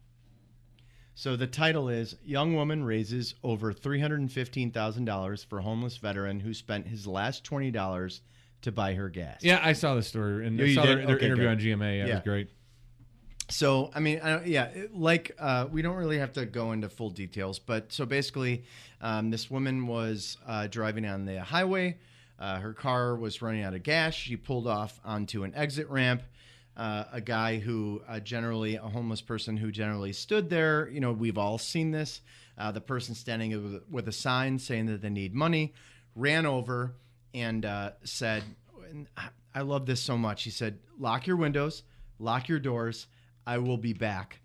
So the title is Young Woman Raises Over $315,000 for Homeless Veteran Who Spent His Last $20 to buy her gas.
Yeah, I saw the story, and I
You
saw
did?
their
Okay,
interview
good.
on GMA. Yeah, it was great.
So, I mean, we don't really have to go into full details, but so basically, this woman was driving on the highway. Her car was running out of gas. She pulled off onto an exit ramp. A guy who a homeless person who generally stood there, we've all seen this. The person standing with a sign saying that they need money, ran over and said, and I love this so much. He said, "Lock your windows, lock your doors. I will be back."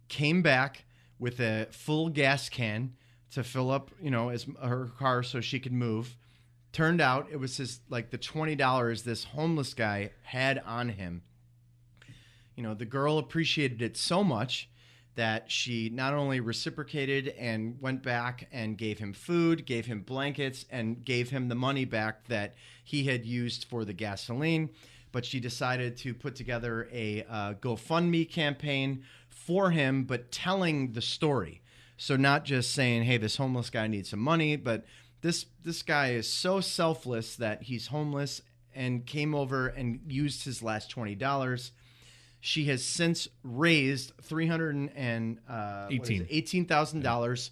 Came back with a full gas can to fill up, her car so she could move. Turned out it was the $20 this homeless guy had on him. The girl appreciated it so much that she not only reciprocated and went back and gave him food, gave him blankets, and gave him the money back that he had used for the gasoline, but she decided to put together a GoFundMe campaign for him, but telling the story. So not just saying, hey, this homeless guy needs some money, but this guy is so selfless that he's homeless and came over and used his last $20. She has since raised $18,000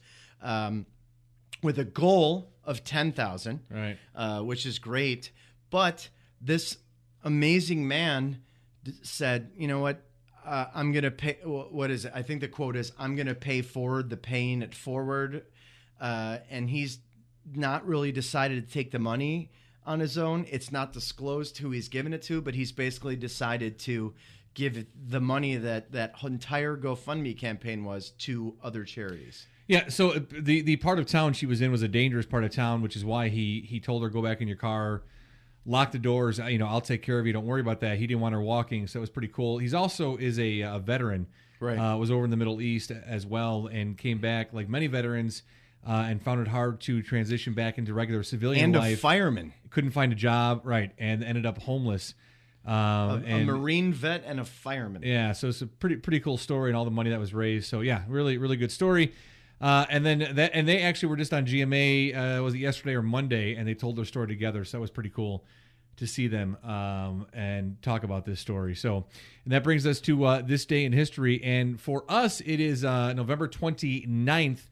with a goal of $10,000,
right?
Which is great. But this amazing man said, "You know what? I'm going to pay. What is it? I think the quote is, I'm going to pay forward the paying it forward." And he's not really decided to take the money on his own. It's not disclosed who he's given it to, but he's basically decided to give the money that entire GoFundMe campaign was to other charities.
Yeah, so the part of town she was in was a dangerous part of town, which is why he told her, go back in your car, lock the doors, I'll take care of you, don't worry about that. He didn't want her walking, so it was pretty cool. He's also is a veteran,
right?
Was over in the Middle East as well and came back like many veterans and found it hard to transition back into regular civilian life.
And a fireman.
Couldn't find a job, right, and ended up homeless.
A Marine vet and a fireman.
Yeah, so it's a pretty cool story and all the money that was raised. So yeah, really good story. And they actually were just on GMA. Was it yesterday or Monday? And they told their story together. So that was pretty cool to see them and talk about this story. So, and that brings us to this day in history. And for us, it is November 29th.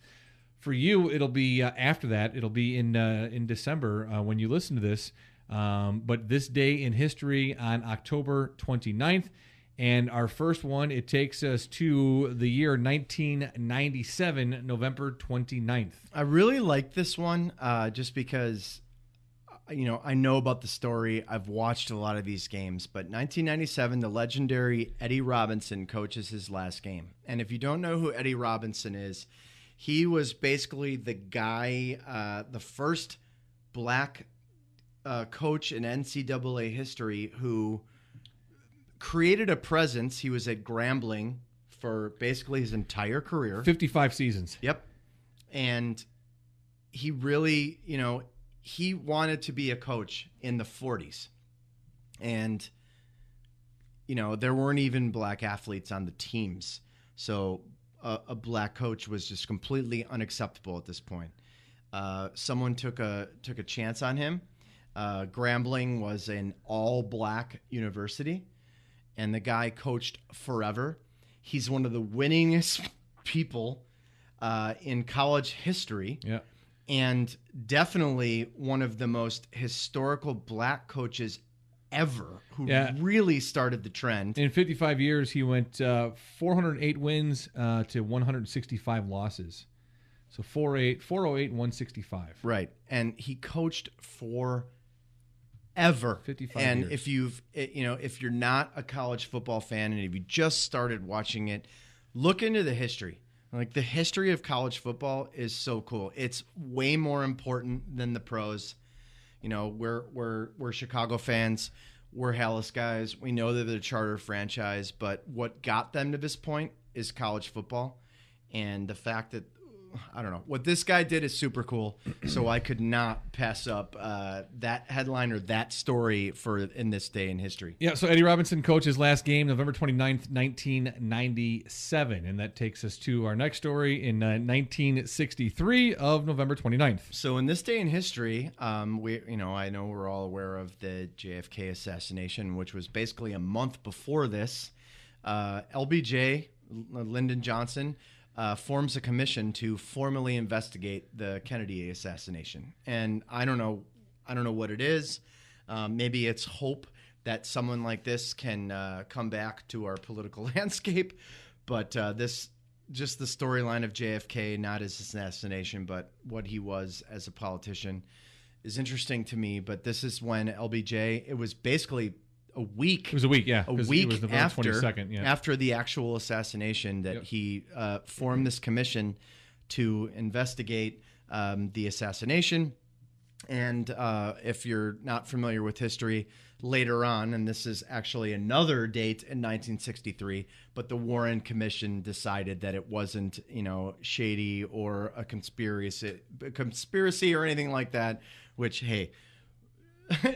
For you, it'll be after that. It'll be in December when you listen to this. But this day in history on October 29th. And our first one, it takes us to the year 1997, November 29th.
I really like this one just because, I know about the story. I've watched a lot of these games. But 1997, the legendary Eddie Robinson coaches his last game. And if you don't know who Eddie Robinson is, he was basically the guy, the first black coach in NCAA history who created a presence. He was at Grambling for basically his entire career.
55 seasons.
Yep. And he really, he wanted to be a coach in the 40s. And, there weren't even black athletes on the teams. So a black coach was just completely unacceptable at this point. Someone took a chance on him. Grambling was an all-black university, and the guy coached forever. He's one of the winningest people in college history,
yeah,
and definitely one of the most historical black coaches ever, who really started the trend.
In 55 years, he went 408 wins to 165 losses. So 408, 165.
Right, and he coached for 55 and
years.
If you're not a college football fan and if you just started watching it, look into the history. Like, the history of college football is so cool. It's way more important than the pros. We're Chicago fans. We're Hallis guys. We know that they're a charter franchise, but what got them to this point is college football, and the fact that I don't know. What this guy did is super cool, so I could not pass up that headline or that story in this day in history.
Yeah, so Eddie Robinson coached his last game November 29th, 1997, and that takes us to our next story in 1963 of November 29th.
So in this day in history, I know we're all aware of the JFK assassination, which was basically a month before this. LBJ, Lyndon Johnson, forms a commission to formally investigate the Kennedy assassination. And I don't know what it is. Maybe it's hope that someone like this can come back to our political landscape. But just the storyline of JFK, not his assassination, but what he was as a politician, is interesting to me. But this is when LBJ, it was basically a week.
It was a week, yeah.
A week
it was
after
22nd, yeah.
After the actual assassination that he formed this commission to investigate the assassination. And if you're not familiar with history, later on, and this is actually another date in 1963, but the Warren Commission decided that it wasn't, shady or a conspiracy or anything like that, which, hey,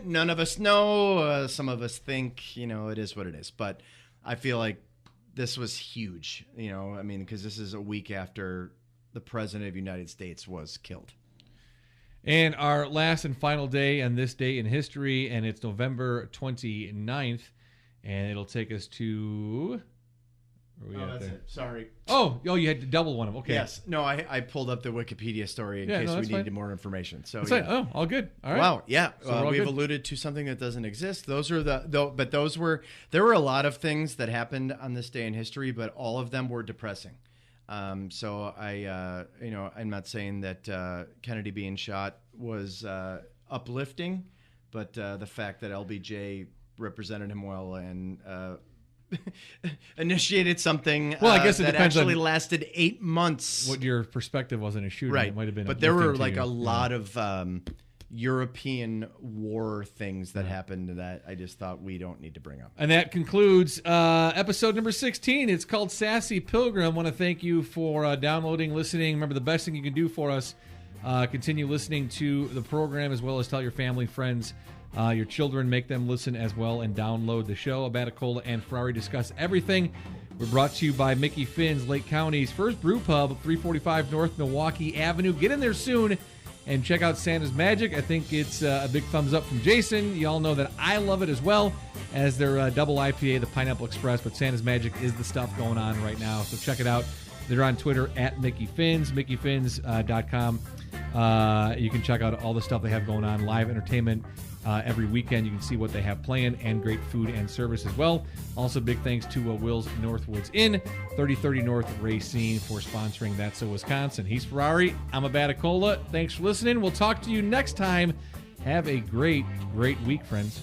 none of us know. Some of us think, it is what it is. But I feel like this was huge, because this is a week after the President of the United States was killed.
And our last and final day on this day in history, and it's November 29th, and it'll take us to...
That's it. Sorry.
Oh, you had to double one of them. Okay.
Yes. No, I pulled up the Wikipedia story in case we needed more information. So
Oh, all good. All right.
Wow. Yeah.
So
we've alluded to something that doesn't exist. There were a lot of things that happened on this day in history, but all of them were depressing. So I'm not saying that Kennedy being shot was uplifting, but the fact that LBJ represented him well and initiated something
I guess it
that
depends
actually
on
lasted 8 months.
What your perspective was in a shooting.
Right.
It might have been
but there were
uplifting to
a
you.
lot of European war things that happened that I just thought we don't need to bring up.
And that concludes episode number 16. It's called Sassy Pilgrim. I want to thank you for downloading, listening. Remember, the best thing you can do for us, continue listening to the program, as well as tell your family, friends, your children, make them listen as well, and download the show. Abaticola and Ferrari discuss everything. We're brought to you by Mickey Finn's, Lake County's first brew pub, 345 North Milwaukee Avenue. Get in there soon and check out Santa's Magic. I think it's a big thumbs up from Jason. You all know that I love it as well as their double IPA, the Pineapple Express, but Santa's Magic is the stuff going on right now, so check it out. They're on Twitter at Mickey Finns, MickeyFinns.com. You can check out all the stuff they have going on, live entertainment every weekend. You can see what they have planned, and great food and service as well. Also, big thanks to Will's Northwoods Inn, 3030 North Racine, for sponsoring That's So Wisconsin. He's Ferrari. I'm Abaticola. Thanks for listening. We'll talk to you next time. Have a great, great week, friends.